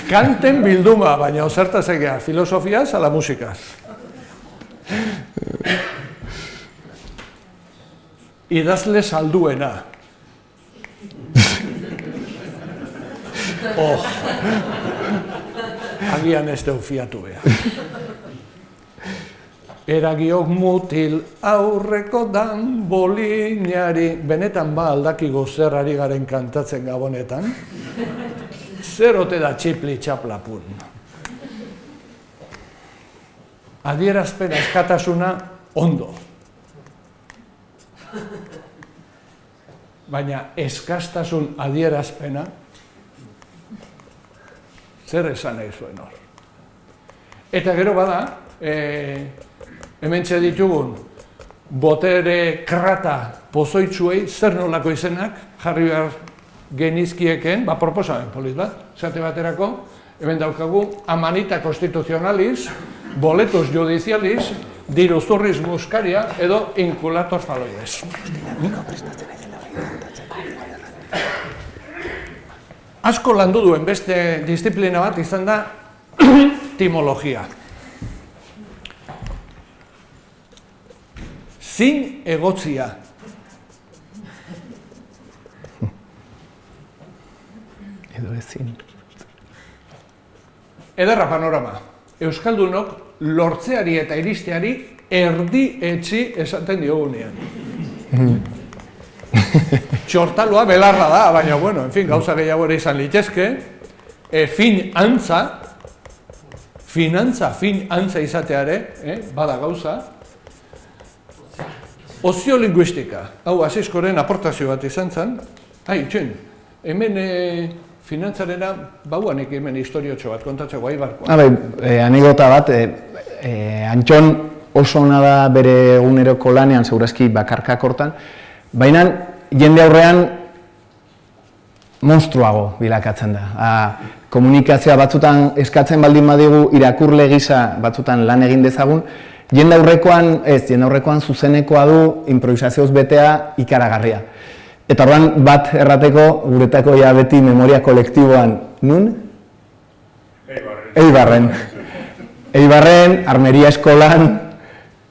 Kanten bilduma, baina zertaz egea, filosofiaz ala musikaz. Idazle salduena. Agian ez deu fiatu behar. Eragiok mutil aurreko dan bolinari. Benetan aldakigo zer ari garen kantatzen gabonetan. Zer ote da txipli txaplapun. Adierazpen askatasuna ondo. Baina eskastasun adierazpena zer esan nahi zuen hor. Eta gero bada, hementxe ditugun botere krata pozoitzuei zer nolako izenak jarri behar genizkieken, proposamen polit bat, zate baterako, hemen daukagu amanita konstituzionaliz, boletos judizializ, diruzurriz muskaria edo inkulator faloides. Asko landu duen beste disiplina bat izan da timologia. Zin egotzia. Edo ezin. Ederra panorama. Euskaldunok lortzeari eta iristeari erdi etxi esaten diogunean. Txortaloa belarra da, baina, bueno, en fin, gauza gehiago ere izan litezke. Fin antza izateare, bada gauza. Oziolinguistika, hau Asiskoren aportazio bat izan zen. Txen, hemen finantzarena, bauanik hemen historiotxo bat kontatzeko aibarkoa. Anekdota bat, Antxon oso ona da bere eguneroko lanean, segurazki bakarkak hortan, baina jende aurrean monstruago bilakatzen da. Komunikazioa batzutan eskatzen baldin badigu irakurle gisa batzutan lan egin dezagun, jende aurrekoan zuzenekoa du improvisazioz betea ikaragarria. Eta horren bat errateko guretako ja beti memoria kolektiboan, nun? Eibarren. Eibarren, armeria eskolan,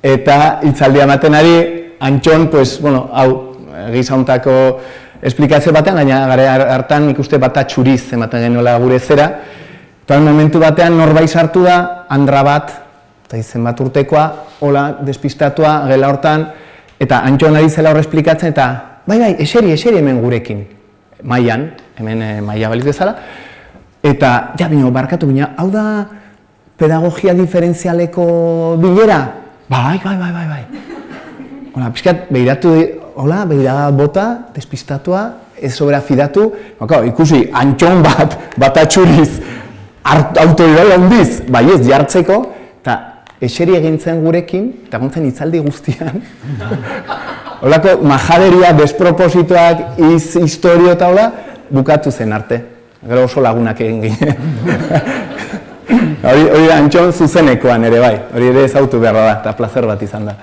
eta hitzaldia ematen ari, Antxon, hau, gizauntako esplikazio batean, gaina gare hartan ikuste bat atxuriz ematen genuela gure zera. Eta momentu batean norbait sartu da, Andra bat, eta izen bat urtekoa, hola, despistatua, gela hortan, eta Antxon ari zela hor esplikatzen, eta bai, eseri hemen gurekin, mailan, hemen maila baliz bezala, eta, bino, barkatu bina, hau da pedagogia diferentzialeko bilera? Bai. Hola, pixkat, behiratu, hola, behira bota, despistatua, ez sobera fidatu, ikusi, Antxon bat atxuriz, autoridade handiz, bai ez, jartzeko, eta eseri egintzen gurekin, eta gontzen hitzaldi guztian, holako majaderia, despropositoak, historio eta hola, bukatu zen arte. Gero oso lagunak egin ginen. Hori Antxon zuzenekoan ere bai, hori ere ezautu behar da, eta plazer bat izan da.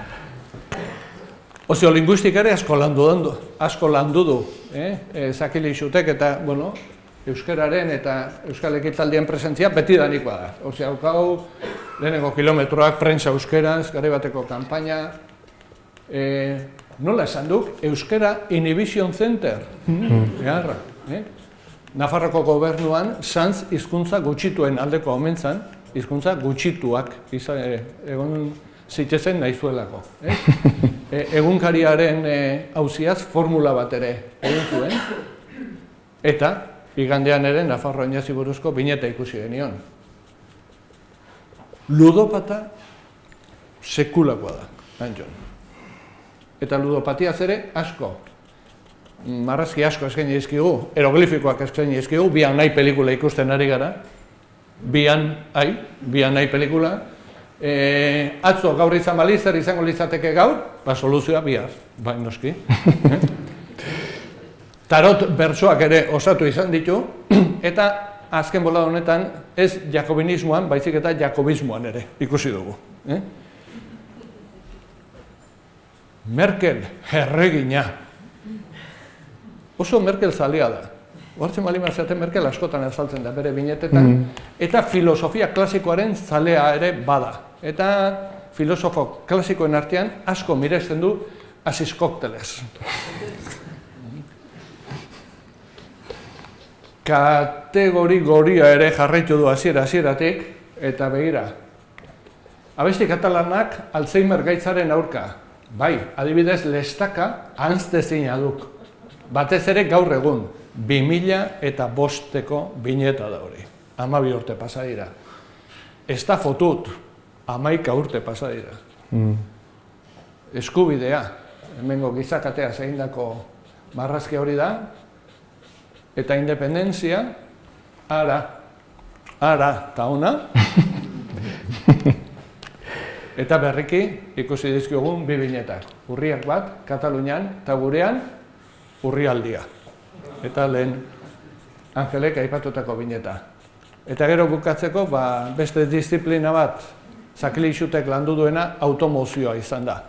Oziolinguistikare asko landu du, Zakili Xutek eta, bueno, euskararen eta euskal ekitaldien presentzia betidanikoa da. Osea, hau lehenengo kilometroak prentsa euskeraz, gare bateko kanpaina, nola esan duk, Euskara Inhibition Center. Nafarroko gobernuan, Sanz hizkuntza gutxituen aldeko omentzan, hizkuntza gutxituak egon zitezen nahi zuelako. Egunkariaren auziaz formula bat ere egin zuen, eta igandean ere Nafarroa Inazi buruzko bineta ikusi genion. ludopata sekulakoa da, Antxon. Eta ludopatiaz ere asko. Marrazki asko eskaini dizkigu, eroglifikoak eskaini dizkigu, bian nahi pelikula ikusten ari gara. Bian nahi pelikula. Atzo gaur izan baliz, zer izango litzateke gaur, soluzioa bihar, bai noski. Tarot bertsoak ere osatu izan ditu, eta azken bolada honetan ez jakobinismoan, baizik eta jakobismoan ere ikusi dugu. Merkel, erregina. Oso Merkel zalea da. Hortzen bali mazaten Merkel askotan azaltzen da bere binetetan, eta filosofia klasikoaren zalea ere bada. Eta filosofo klasikoen artean asko miresten du Aristoteles. Kategoria ere jarraitu du hasieratik, eta begira. Abesti katalanak Alzheimer gaitzaren aurka. Bai, adibidez Lestaka anztezina duk. Batez ere gaur egun, 2005ko bineta da hori. 12 urte pasa dira. Ez da fotut, 11 urte pasa dira. Eskubidea, hemengo gizakatea zeindako marrazki hori da, eta independentzia, ara eta ona, eta berriki ikusi dizkiogun bi binetak. Urriak bat, Katalunian, eta gurean, urrialdia. Eta lehen Angelek aipatutako bineta. Eta gero bukatzeko, beste disiplina bat Zakilixutek landu duena automozioa izan da.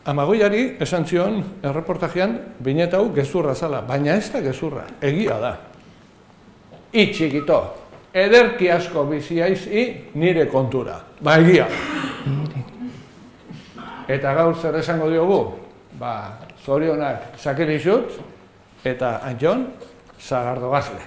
Amagoiari esan zion erreportajean bineta hau gezurra zala, baina ez da gezurra, egia da. Itxikito, ederki asko biziaizi nire kontura, egia. Eta gaur zer esango diogu? Zorionak Zakilixut eta Antxon Sagardogazle.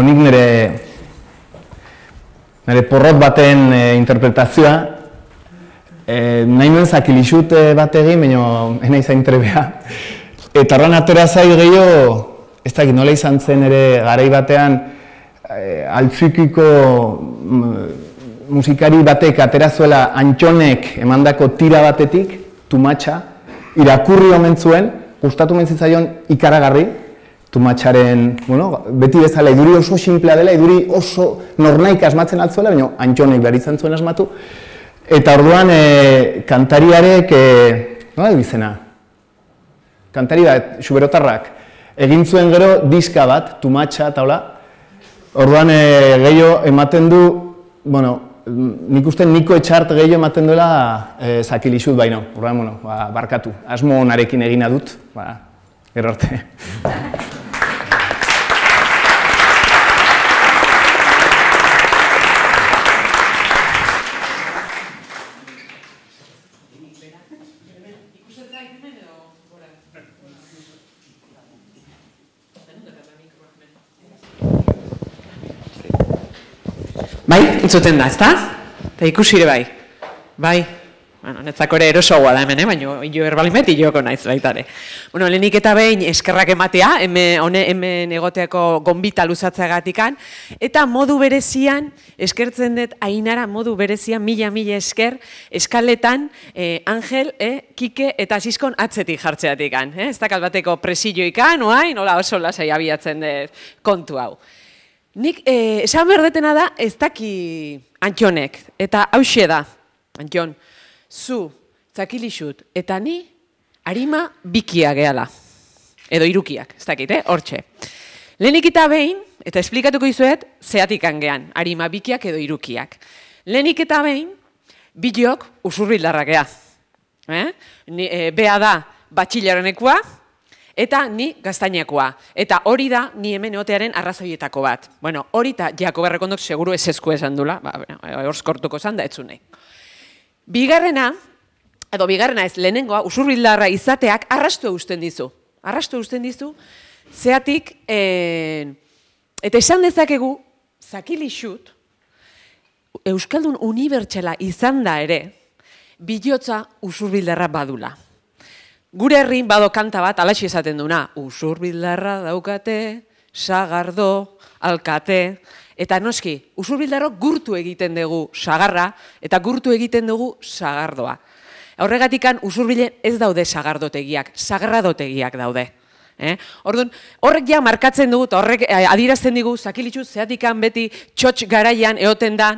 Nik nire porrot baten interpretazioa nahi nuen Zakilixut bat egin, baina ena izan trebea. Eta horren atera zai gehiago, ez dakit nola izan zen ere garai batean altzukiko musikari batek atera zuela Antxonek emandako tira batetik, Tumatxa, irakurri omen zuen, gustatu omen zitzaion ikaragarri, Tumatxaren, beti bezala, iduri oso simplea dela, iduri oso nornaik asmatzen altzuela, baina Antxonek behar izan zuen asmatu. Eta orduan kantariarek, nola bizena? Kantari bat, Xuberotarrak, egin zuen gero diska bat, Tumatxa eta hola. Orduan gehiago ematen du, nik uste Niko Etxart gehiago ematen duela Zakilixut baino. Orduan, barkatu, asmo onarekin egina dut, gero arte. Bai, entzuten da, ezta? Eta ikusire bai. Bai, netzako ere erosoagoa da hemen, baina hilo erbalimet hiloko naiz baitare. Lehenik eta behin eskerrak ematea, hemen egoteako gonbita luzatzeagatikan, eta modu berezian, eskertzen dut Ainara modu berezian, mila esker, eskaletan Angel, Kike eta Siskon atzetik jartzeatikan. Ez dakal bateko presilloikan, nola oso lasai abiatzen dut kontu hau. Nik esan berdetena da ez daki Antxonek, eta hauxe da, Antxon, zu, Zakilixut, eta ni arima bikia gehala, edo irukiak, ez dakit, hortxe. Lehenik eta behin, eta esplikatuko izuet, zeatikan gehan, arima bikiak edo irukiak. Lehenik eta behin, bideok usurbildarrak geha. Bea da batxilarenekua, eta ni gaztainekoa. Eta hori da ni hemen egotearen arrazoietako bat. Hori eta Jako Berrekondok seguru ezezko esan dula, horskortuko esan da etzunei. Bigarrena ez lehenengoa, usurbildarra izateak arrastu eusten dizu. Arrastu eusten dizu, zeatik Eta esan dezakegu, Zakilixut, Euskaldun unibertsala izan da ere, bilotza usurbildarra badula. Gure herrin bado kanta bat, alaxi esaten duna, usurbildarra daukate, sagardo, alkate, eta noski, usurbildarro gurtu egiten dugu sagarra, eta gurtu egiten dugu sagardoa. Horregatikan usurbilen ez daude sagardotegiak, sagradotegiak daude. Orduan, horrek ja markatzen dugu, horrek adierazten digu, Zakilixut zeatikan beti txotx garaian eoten da,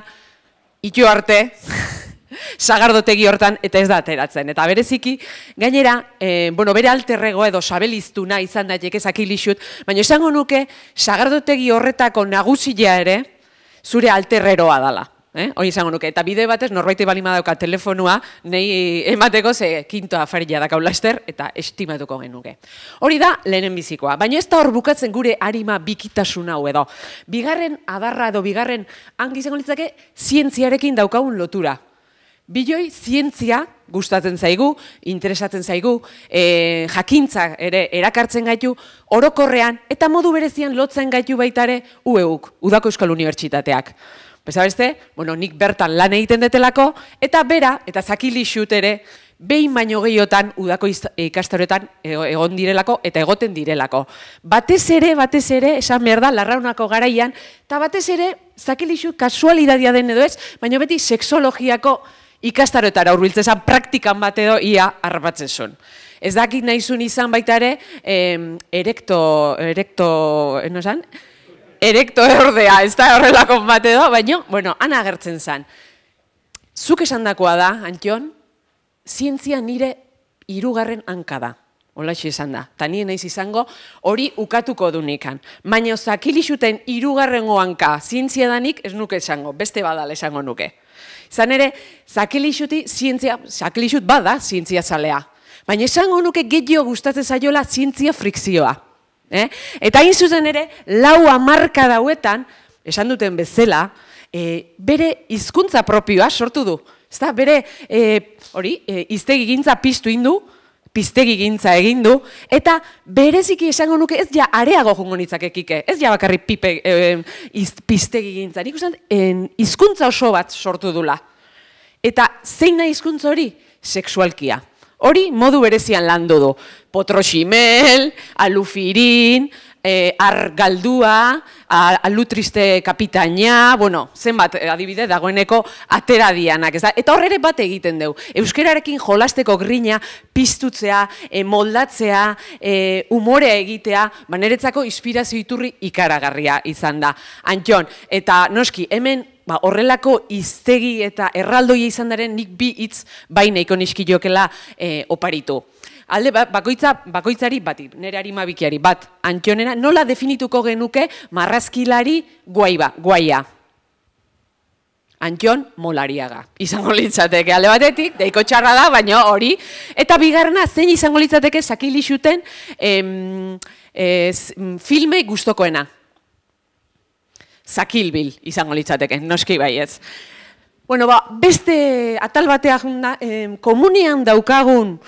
ito arte, sagardotegi hortan, eta ez da ateratzen. Eta bereziki, gainera, bere alterrego edo sabeliztuna izan daiteke Zakilixut, baina esango nuke, sagardotegi horretako nagusia ere, zure alterreroa dala. Hori izango nuke, eta bide batez norbaiti balima dauka telefonua, nahi emateko ze kinto afaria daka ulaster, eta estimatuko genuke. Hori da lehenen bizikoa, baina ez da hor bukatzen gure arima bikitasun hau edo. Bigarren adarra edo bigarren hangi izango litzake zientziarekin daukagun lotura. Biloi zientzia gustatzen zaigu, interesatzen zaigu, jakintza ere erakartzen gaitu, orokorrean, eta modu berezian lotzen gaitu baitare UEUk, Udako Euskal Unibertsitateak. Beza beste, nik bertan lan egiten detelako, eta bera, eta Zakilixut ere, behin baino gehiotan Udako ikastaroetan egon direlako eta egoten direlako. Batez ere, esan behar da, Larraunako garaian, eta batez ere, Zakilixut kasualidadia den edo ez, baina beti sexologiako ikastaroetara hurbiltzen praktikan bat edo ia harrapatzen zuen. Ez dakit nahi zuen izan baita ere, erekto ordea, ez da horrelako bat edo, baina, han agertzen zen. Zuk esan dakoa da, Antion, zientzia nire 3. hanka da. Holaxe esan da. Ta nire naiz izango, hori ukatuko du nikan. Baina Zakilixuten 3. hanka zientzia danik ez nuke esango, beste badala esango nuke. Izan ere, Zakilixut bada zientzia zalea. Baina esango nuke gehiago gustatzen zaiola zientzia frikzioa. Eta hain zuzen ere, 4 hamarka dauetan, esan duten bezala, bere hizkuntza propioa sortu du. Ezta, bere, hiztegigintza piztu indu, piztegigintza egin du, eta bereziki esango nuke ez ja areago jongo nitzakekike, ez ja bakarrik piztegigintza, nik usan hizkuntza oso bat sortu dula. Eta zein da hizkuntza hori? Sexualkia. Hori modu berezian landu du. Potroximel, alufirin, argaldua, alutriste kapitaina, zenbat adibide dagoeneko atera dianak. Eta horre bat egiten dugu. Euskerarekin jolasteko grina, piztutzea, moldatzea, umorea egitea, niretzako inspirazio iturri ikaragarria izan da. Antion, eta noski, hemen horrelako hiztegi eta erraldoia izan daren nik 2 hitz nahiko niski jokela oparitu. Alde bakoitzari bati, nire arima bikiari bat, Antionena, nola definituko genuke marrazkilari guaia? Antion Molariaga. Izango litzateke alde batetik, deiko txarra da, baina hori. Eta bigarrena, zein izango litzateke Zakilixuten filme gustokoena? Zakilbil izango litzateke, noski baietz. Beste atal batean komunean daukagun,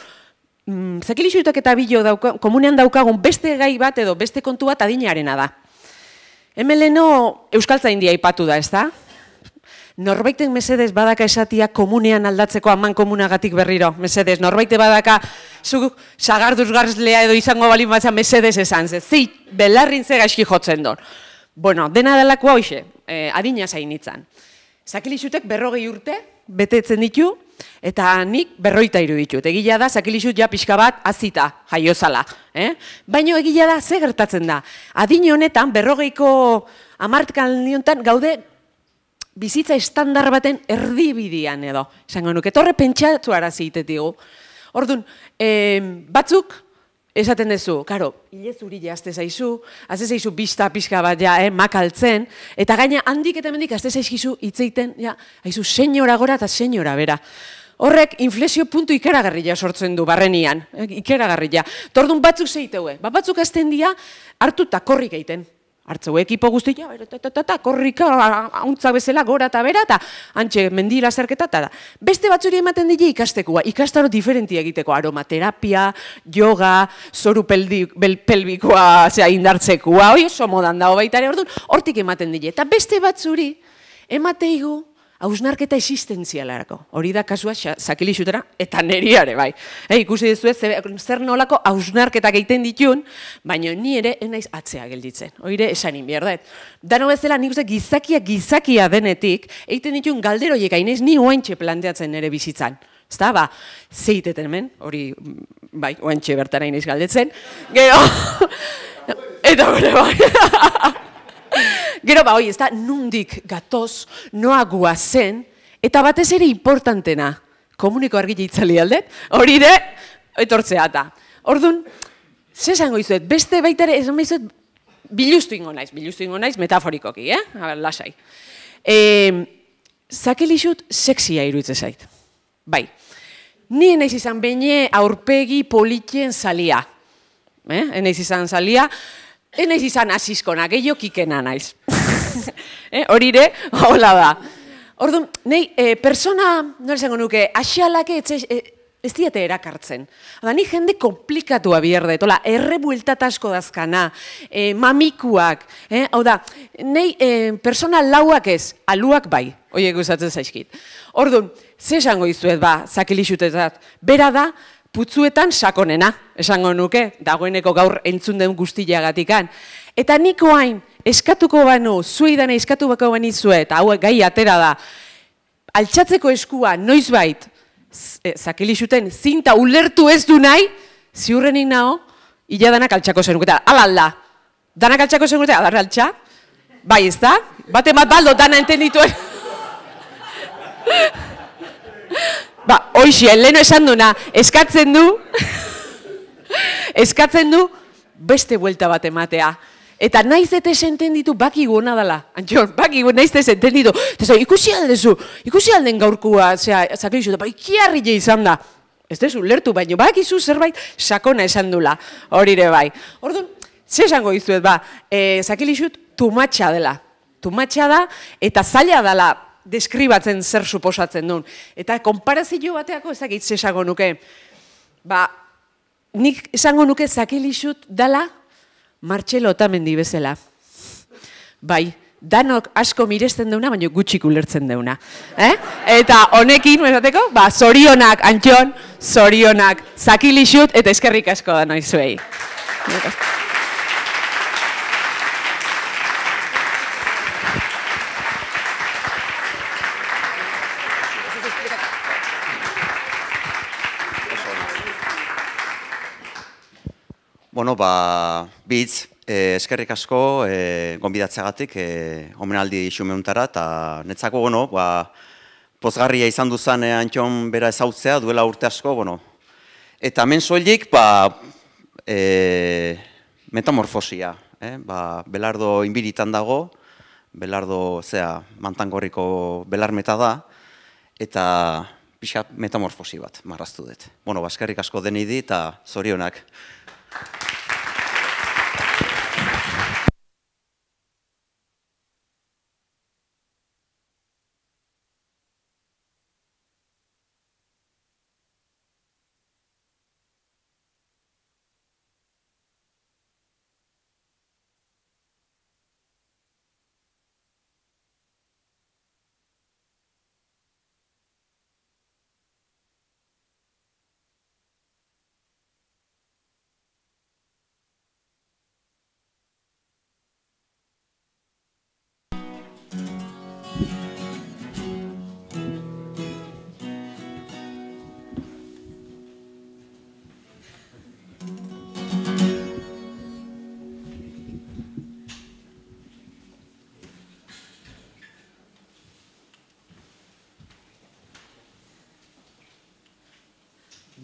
Zakilixutak eta Bilo komunean daukagun beste gai bat edo beste kontu bat adinearena da. Hemen leheno euskaltzaindia aipatu da, ez da? Norbaiten mesedez badaka esatia komunean aldatzeko aman komunagatik berriro, mesedez. Norbaite badaka zuk sagarduzgarzlea edo izango balin batza mesedez esan, zei belarrin ze gaizki jotzen don. Dena delakoa hoxe, adina zainitzan. Zakilixutek 40 urte betetzen ditu, eta nik 43 ditut. Egia da, Zakilixut ja pixka bat azita jaiozala. Baina egia da, ze gertatzen da. Adin honetan, 40ko hamarkan honetan gaude bizitza estandar baten erdibidian edo. Esango nuke, torre pentsatu arazi itetigu. Orduan, batzuk esaten dezu, karo, hilez uri jazte zaizu, azte zaizu bista pixka bat ja, makaltzen, eta gaina handik eta mendik azte zaizkizu hitzeiten, ja, haizu senyora gora eta senyora bera. Horrek inflexio puntu ikeragarria sortzen du barrenian, ikeragarria. Tordun batzuk zeiteue, batzuk azten dia hartu eta korrik egiten. Hartzeu ekipo guztia, korrika, hauntzak bezala, gora eta bera, eta hantxe mendila zerketa, eta beste batzuri ematen dira ikastekoa, ikastaro diferentia egiteko, aromaterapia, yoga, zoru pelbikoa indartzekoa, hoi oso modan dago baita ere, orduan, hortik ematen dira. Eta beste batzuri, emateigu, hausnarketa existentzialarako. Hori da kasua Sakilixutera eta neriare, bai. Ikusi dizuet, zer nolako hausnarketak egiten ditun, baina ni ere enaiz atzea gelditzen. Hori esanin behar dut. Dano bezala nik uste gizakia denetik, egiten ditun galderoiek hainez ni oaintxe planteatzen nere bizitzan. Ezta, ba, zeiteten hemen, hori, bai, oaintxe bertara hainez galdetzen. Gero, eta bere, bai. Gero, ba, hoi, ez da, nundik gatoz, noa guazen, eta batez ere importantena, komuniko argile itzali aldet, hori ere, etortzea eta. Orduan, ze esango izuet, beste baita ere, esan behizuet, biluztu ingo naiz, metaforikoki, lasai. Sakilixut sexia iruitze zait. Bai, ni enaiz izan beine aurpegi politien salia. Enaiz izan salia, enaiz izan asiskona, gehiago kikena naiz. Horire, hola da. Orduan, nahi, persona, nola esango nuke, asialake ez diete erakartzen. Ni jende komplikatua bierdet, hola, errebueltat asko dazkana, mamikuak, hau da, nahi, persona lauak ez, aluak bai, horiek gustatzen zaizkit. Orduan, ze esango izuet, ba, Sakilixutetat, bera da, putzuetan sakonena, esango nuke, dagoeneko gaur entzun den guztiagatikan. Eta niko hain, eskatuko banu, zueidan eskatuko banizue, eta hau gai atera da, altxatzeko eskua noizbait, Sakilixuten zinta ulertu ez du nahi, ziurrenik naho, ila danak altxako zenuketa. Alalda, danak altxako zenuketa, adarra altxa? Bai, ez da? Bate bat baldo dana entendituen. Ba, hoxe, leheno esan duna, eskatzen du beste buelta bat ematea. Eta naiz eta esenten ditu bakigu hona dela. Antxon, bakigu naiz eta esenten ditu. Ikusi alden gaurkua, Sakilixuta, ba, ikiarrile izan da. Ez dezu, lertu baino, bakizu zerbait sakona esan dula. Horire bai. Orduan, ze esango dizuet, ba, Sakilixut tumatxa dela. Tumatxa da, eta zaila dela deskribatzen zer suposatzen duen. Eta konparazio bateako ezakit ze esango nuke. Ba, nik esango nuke Sakilixut dela Martxelo Otamendi bezala. Bai, danok asko miresten deuna, baina gutxik ulertzen deuna. Eta honekin, esateko, ba, zorionak, Antxon, zorionak, Sakilixut, eta eskerrik asko da noizuei. Bueno, ba, bitz, eskerrik asko gonbidatzeagatik omenaldi xumeuntara, eta netzako, bueno, ba, pozgarria izan duzan Antxon bera ezautzea, duela urte asko, bueno. Eta hemen soilik, ba, metamorfosia, ba, Belardo inbiritan dago, Belardo, zera, Mantangorriko belarmeta da, eta pixka metamorfosi bat, marraztu dut. Bueno, ba, eskerrik asko denidi, eta zorionak.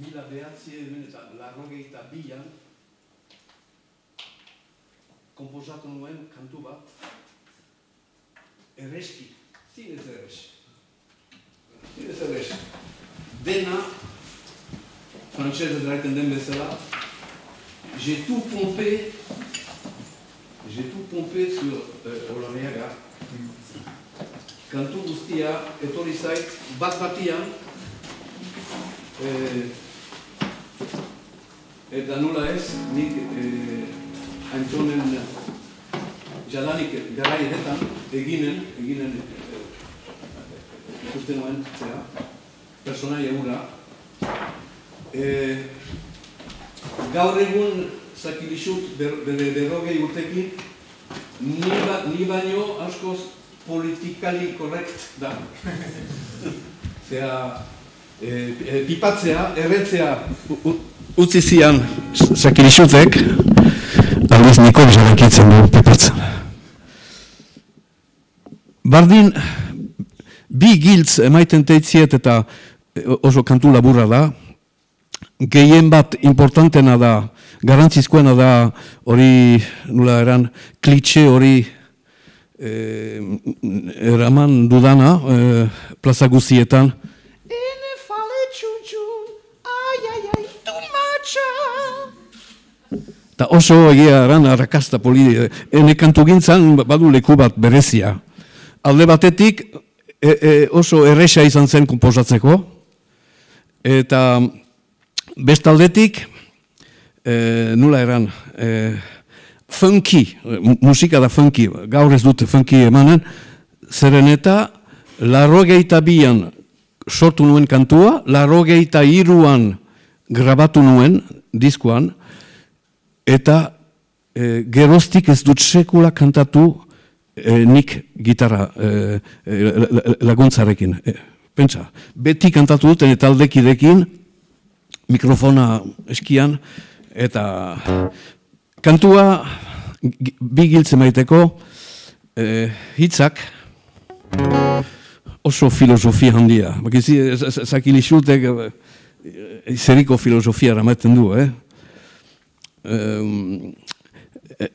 Mila behatziehun eta larrogeita bian konposatu nuen kantu bat erreski, zinez errez. Dena, frantsesez eraiten den bezala, j'ai tout pompé, j'ai tout pompé sur Oloniaga. Kantu guztia etorri zait bat-batian, eta nola ez, nik Antxonen jadanik garai edetan eginen ikusten nuen, personaia hura. Gaur egun Zakilixut berrogei urtekin, ni baino askoz politikali korrekt da. Zera, pipatzea, erretzea utzi zian Zakilixutek, aldiz niko jarakitzen du pipatzen. Bardin, bi giltz emaiten teitziet eta oso kantu laburra da, gehien bat importantena da, garantzizkoena da hori, nula eran, klitxe hori eraman dudana, plaza guztietan. Ene fale txutxun, ai, tu matxa. Eta oso egia eran arrakasta poli, ene kantu gintzan badu leku bat berezia. Alde batetik oso erresa izan zen konposatzeko, eta bestaldetik, nula eran, funky, musika da funky, gaur ez dute funky emanen, zeren eta 82an sortu nuen kantua, 83an grabatu nuen diskoan, eta geroztik ez dut sekula kantatu nik gitarra laguntzarekin. Pentsa, beti kantatu duten eta aldekidekin, mikrofona eskian, eta kantua bi giltze maiteko hitzak oso filosofia handia. Bakizi, Zakilixutek zeriko filosofia ramaten du,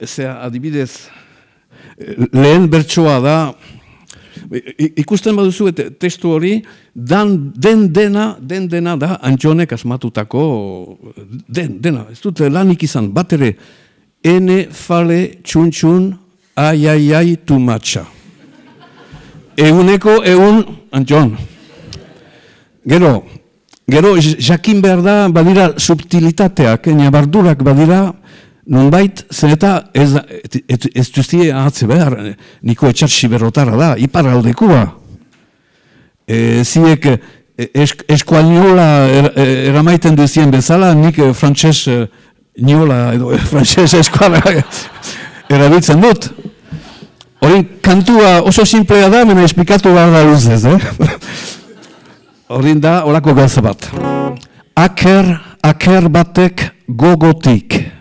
Zea, adibidez, lehen bertsoa da, ikusten baduzu testu hori, den dena da Antxonek asmatutako dena. Ez dute lanik izan, bat ere, ene fale txuntxun, ai, tu matxa. Eguneko egun Antxon. Gero, jakin behar da, badira subtilitateak, nabardurak badira, nonbait, zen eta ez duztie ahatze behar, niko etxarsi berrotara da, iparraldekua. Ziek eskualniola eramaiten duzien bezala, nik frantxez niola edo frantxez eskuala erabiltzen dut. Horin kantua oso simplea da, mena esplikatu behar da luzez, Horin da, horako gauza bat. Aker batek gogotik.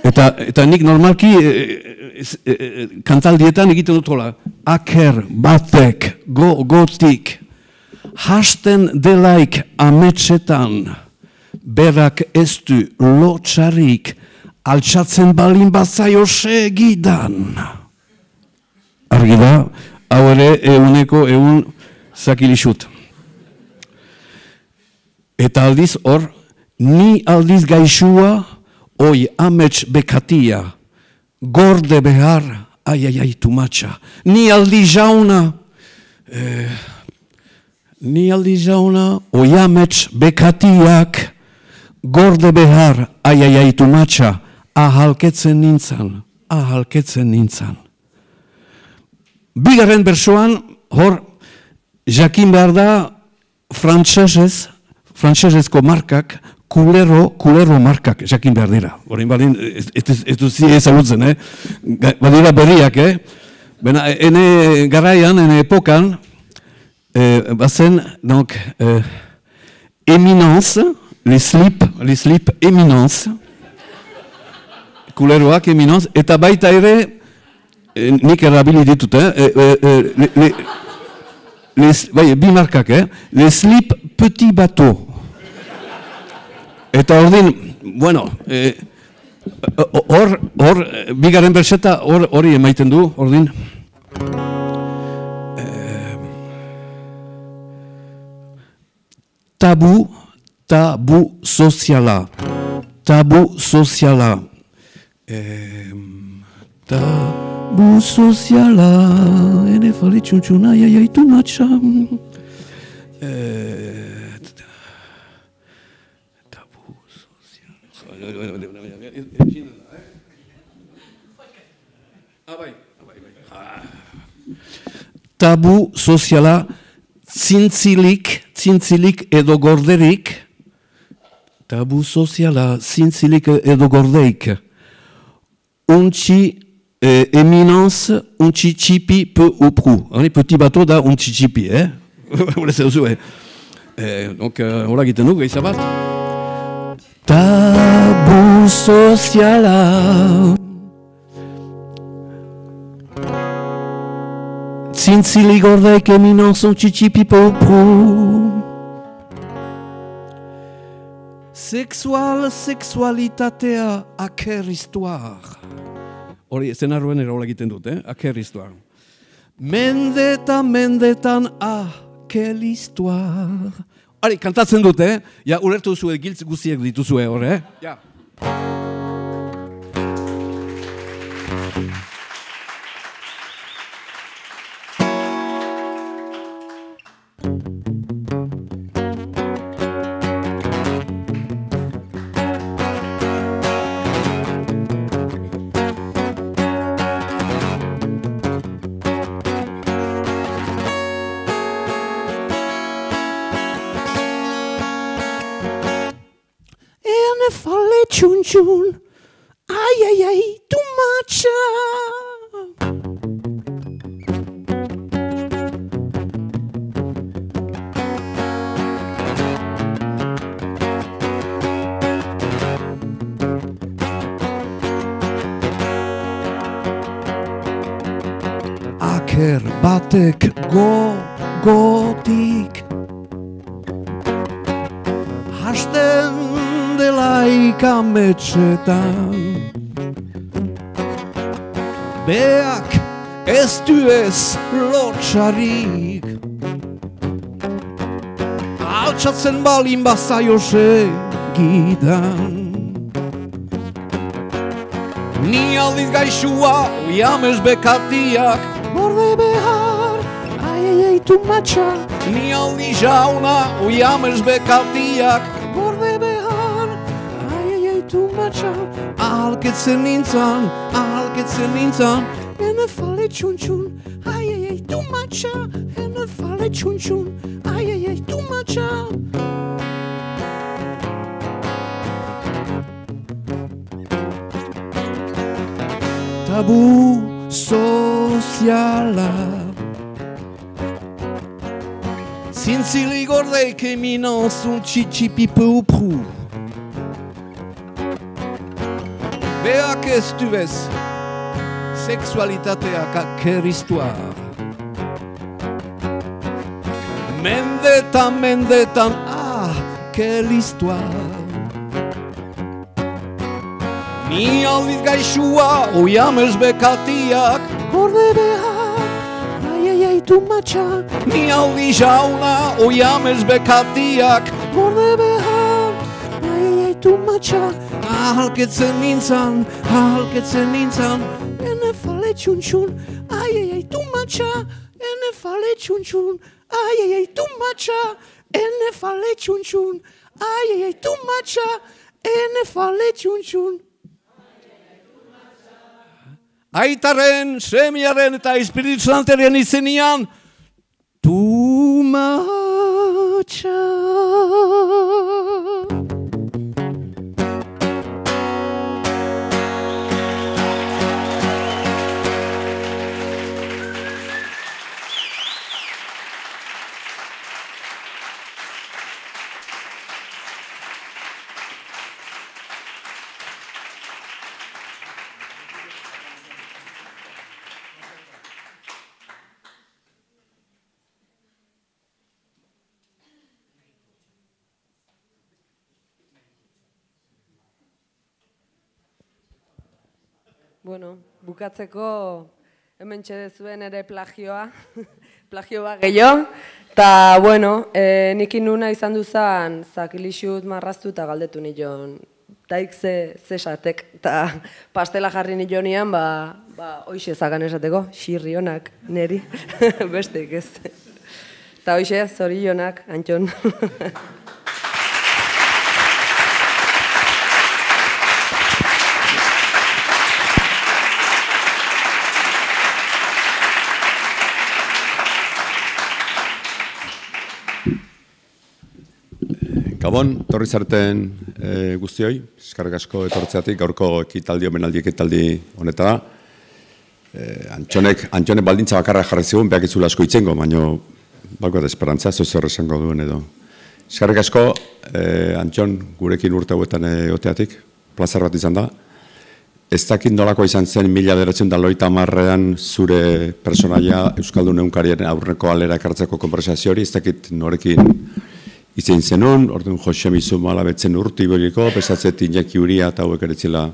Eta nik normalki kantaldietan egiten dut hola. Aker batek gogotik. Hasten delaik ametsetan. Berak ez du lotxarik. Altsatzen balin bazaio segidan. Argi da, hau ere eguneko egun Zakilixut. Eta aldiz hor, ni aldiz gaixua, oi amets bekatia, gorde behar, ai, tu matxa. Ni aldiz jauna, oi amets bekatiak, gorde behar, ai, tu matxa, ahalketzen nintzan. Bigarren bersoan, hor, jakin behar da, frantsesezko markak, kulero markak jakin behar dira. Horein balin, ez duzi ezagutzen, badira berriak, ene garaian, ene epokan, bazen, donc, eminence, les slip eminence, kuleroak eminence, eta baita ere, nik erabili ditut, bi markak, les slip petit bateau. Eta ordin, bueno, hor, bigarren berseta hori emaiten du, ordin. Tabu soziala. Tabu soziala, ene fali txuntxun, ai, too much. Tabu soziala. Tabu soziala, zintzilik edo gorderik. Tabu soziala, zintzilik edo gordeik. Untxi éminence, untxi txipi peu ou prou. Petit bateau da untxi txipi, Hore zer duzu, Donc, hola egiten dugu, gehiza bat. Tabu soziala. Zintzili gordeik éminence, untxi txipi peu ou prou. Sexualitatea, aker histoire. Hori, zenarruen erola egiten dut, aker histoire. Mendetan, aker histoire. Hori, kantatzen dut, Ja, ulertu duzue, giltz guziek dituzue, hori, Ja. Chun, ay, too much. Aker batek gotik hasten delaik ametxetan beak ez du ez lotxarik altxatzen balin bazaio segidan ni aldiz gaixua oiamez bekatiak gorde behar ai, too much. Ni aldiz jauna oiamez bekatiak gorde behar ai, too much. Ahalketzen nintzan, ene fale txuntxun, ai, too much. Ene fale txuntxun, ai, too much. Tabu soziala zintzili gordeik eminentzun txitxipi peu prou beak ez du ez sexualitateak aker histoire mendetan, quelle histoire. Ni aldiz gaixua, oiamez bekatiak, gorde behar, ai, too much. Ni aldiz jauna, oiamez bekatiak, gorde behar, ai, too much. Ahalketzen nintzan, ene fale txuntxun, ai, too much. Ene fale txuntxun, ai, too much. Ene fale txuntxun, ai, too much. Ene fale txuntxun. Aitaren, semiaren eta Espiritu Santuaren izenian, too much. Bueno, bukatzeko hemen txedezuen ere plagioa, plagioa gehiago. Eta, bueno, nik inuna izan duzan zakilixut marraztu eta galdetu nion taik ze esatek, eta pastela jarri nilonian, hoxe zagan esateko, xirri honak, neri, besteik ez. Eta hoxe, zorionak, Antxon. Gabon, torri zareten guztioi, eskarrik asko etortzeatik, gaurko ekitaldi, ekitaldi honetara. Antxonek baldintza bakarra jarri zigun, behak itzula asko itzengo, baina bako da esperantza, zer esango duen edo. Eskarrik asko, Antxon, gurekin urte hauetan egoteatik, plazar bat izan da. Ez dakit nolako izan zen 1990an zure personaia Euskaldun egunkarien aurreko alera ekartzeko konversazio hori, ez dakit norekin izan zenun, orduan Jose Mizuma alabetzen urti biliko, pesatzet Iñaki Uria eta hauek eretzela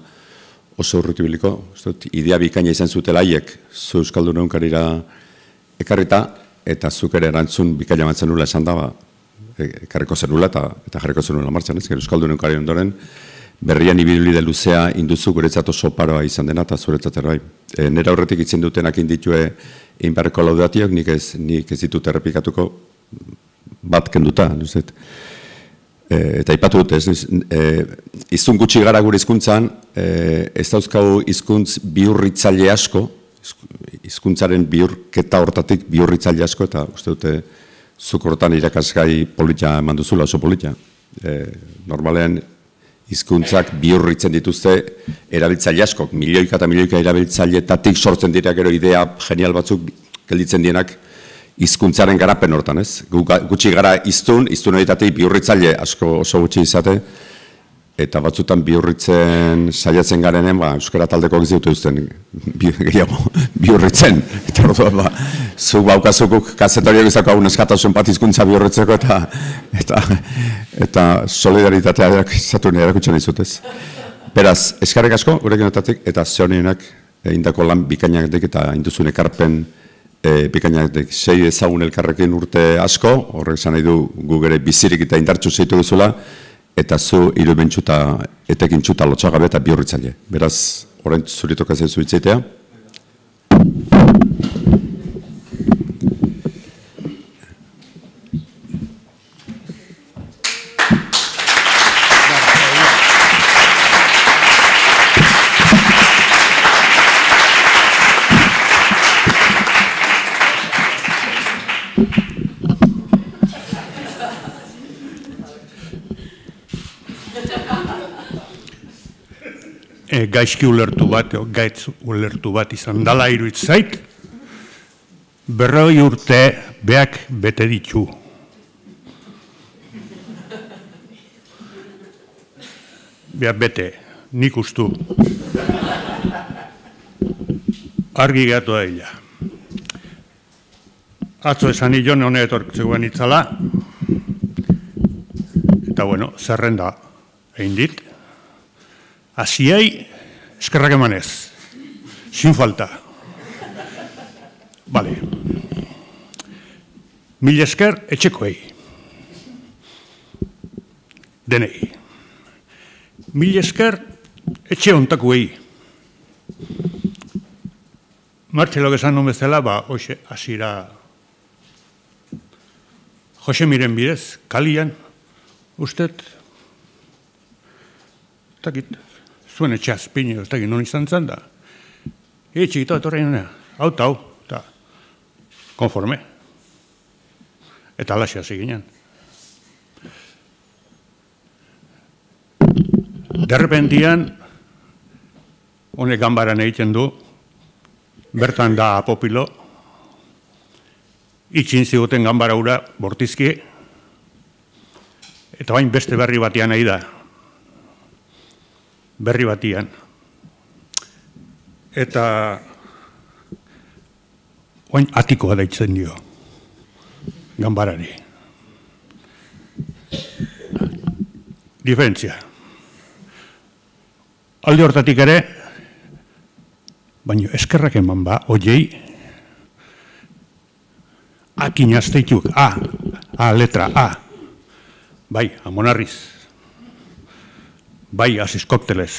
oso urti biliko. Idea bikaina izan zutela haiek zu Euskaldun egunkarira ekarrita, eta zuk ere erantzun bikaina batzen nula esan da, ekarriko zenula eta jarriko zenula martxan, ez, Euskaldun egunkari ondoren, berrian ibilbide luzea induzu guretzat oso paroa izan dena, eta zuretzat ere bai. Nera horretik itzen dutenak inditue inbarreko laudatiok, nik ez ditut errepikatuko, bat kenduta, eta ipatu dut, izun gutxi gara gure hizkuntzan, ez dauzkau hizkuntz bihurritzaile asko, hizkuntzaren bihurketa hortatik bihurritzaile asko, eta uste dute zuk hortan irakasgai polita eman duzula, oso polita. Normalean hizkuntzak bihurritzen dituzte erabiltzaile asko, milioika eta milioika erabiltzaileetatik sortzen dira gero idea genial batzuk gelditzen dienak hizkuntzaren garapen hortan, ez? Gutxi gara iztun horietatik bihurritzaile asko oso gutxi izate, eta batzutan bihurritzen saiatzen garenen, euskara taldeko ez dute uzten gehiago bihurritzen. Eta orduan, zuk baukazukuk kazetoriak izako hau neskatasun bat hizkuntza bihurritzeko, eta solidaritatea izatu erakutsen izutez. Beraz, eskarrik asko, gurekin otatik, eta zehonienak indako lan bikainak eta induzun ekarpen pikainak sei ezagun elkarrekin urte asko, horrek esan nahi du gu gure bizirik eta indartxu zeitu duzula, eta zu irubentxuta etekintxuta lotxagabe eta bihurritzaile. Beraz, orain zuritok ez zu itzeitea. Gaizki ulertu bat, gaitz ulertu bat izan dala iruitz zait, 40 urte beak bete ditu. Beak bete, nik ustu. Argi gehatu da ila. Atzo esan nion hone etortzegoen itzala, eta bueno, zerrenda egin dit. Asiai, eskerrak emanez, sin falta. Bale. Mil esker etxekoei. Denei. Mil esker etxe ontakoei. Martxelok esan nun bezala, hoxe, asira Jose miren bidez, kalian, ustet, takit, zuen etxaz, pinio, ez dakit, non izan zan da. Txikito, etorrein nena, hau, eta konforme. Eta alaxea ziginen. Derrependian, honek ganbaran egiten du, bertan da apopilo, itxin ziguten ganbara ura bortizki, eta bain beste berri batian nahi da. Berri batian. Eta oin atikoa daitzen dio, ganbarari. Diferentzia. Alde hortatik ere, baina eskerrak eman oiei, akin azteituk, letra A. Bai, amonarriz. bai hasiz koktelez.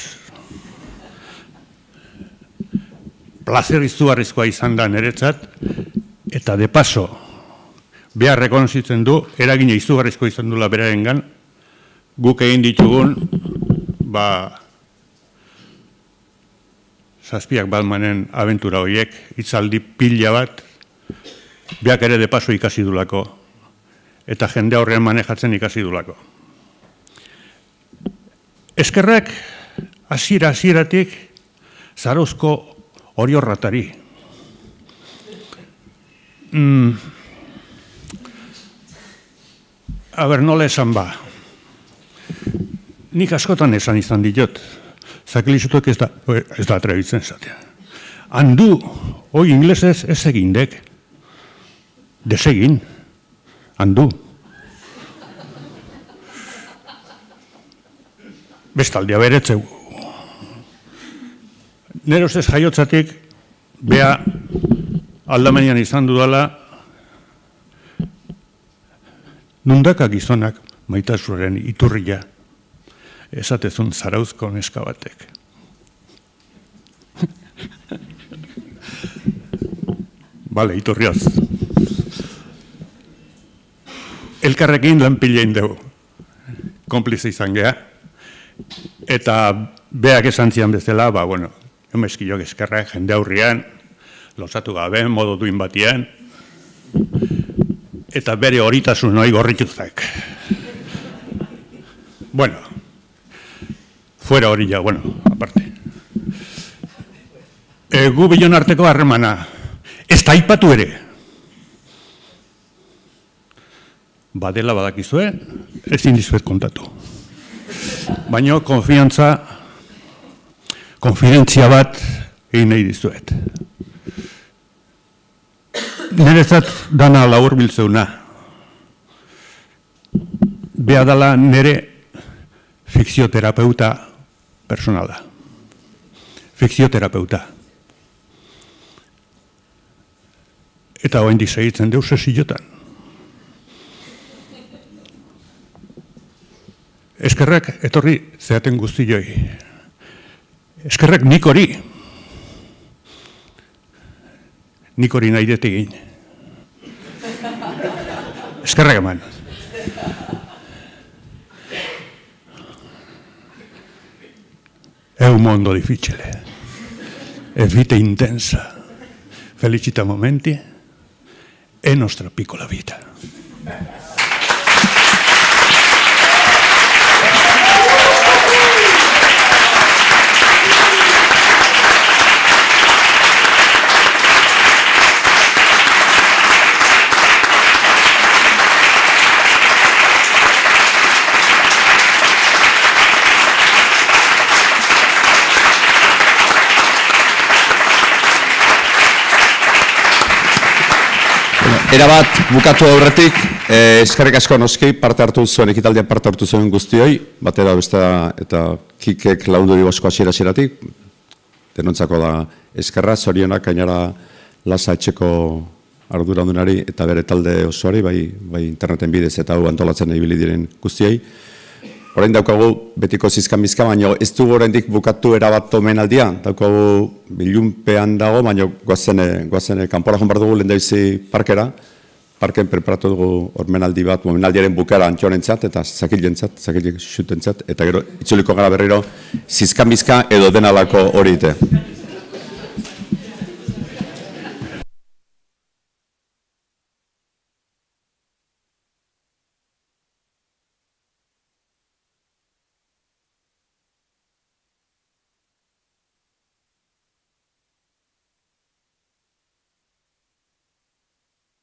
Plazer izugarrizkoa izan da niretzat, eta de paso, behar rekonozitzen du, eragina izugarrizkoa izan dula berarengan, guk egin ditugun, zazpiak Batmanen abentura horiek, hitzaldi pila bat, beak ere de paso ikasi dulako, eta jende aurrean manejatzen ikasi dulako. Eskerrak, hasieratik, Zarauzko hori horratari. Nola esan ba. Nik askotan esan izan diot. Zakilizutuek ez da atrebitzen zatea. Handu, hoi inglesez ez egindek. Desegin. Handu. Bestaldia beretzeu. Nero ustez jaiotzatik, bea aldamenian izan dudala, nundaka gizonak maitasunaren iturria, esatezun Zarauzko neska batek. Bale, iturrioz. Elkarrekin lan pilein dugu, konplize izan geha, eta beak esan zian bezala, emezkilok eskerrak jende aurrian, losatu gabe, modu duin batian, eta bere horitasun hori gorrituzak. Fuera hori ja, aparte. Gu bilon arteko harremana, ez da aipatu ere. Badela badakizue, ezin dizuet kontatu. Baina konfidentzia bat egin nahi dizuet. Niretzat dana labur biltzeuna. Bea dala nire fikzioterapeuta personala. Fikzioterapeuta. Eta oraindik segitzen deus sesiotan. Eskerrak etorri zeaten guztioi. Eskerrak nik hori. Nik hori nahi dut egin. Eskerrak eman. È un mondo difficile. È vita intensa. Felicita momenti. È nostra piccola vita. Erabat bukatu aurretik, eskerrik asko noski parte hartu zuen, ekitaldian parte hartu zuen guztioi, batera bestea eta kikek launduri bosko hasieratik, denontzako da eskerra, zorionak gainera Lasa etxeko arduradunari eta bere talde osoari, bai interneten bidez eta hau antolatzen ibili diren guztioi. Orain daukagu betiko zizkan-bizka, baina ez dugu oraindik bukatu erabat omenaldia. Daukagu bilunpean dago, baina goazen kanpora joan behar dugu lehendabizi parkera. Parken preparatu dugu omenaldi bat, omenaldiaren bukera Antxonentzat eta Zakilentzat, Zakilek xutentzat, eta gero itzuliko gara berriro zizkan-bizka edo denalako hori ite.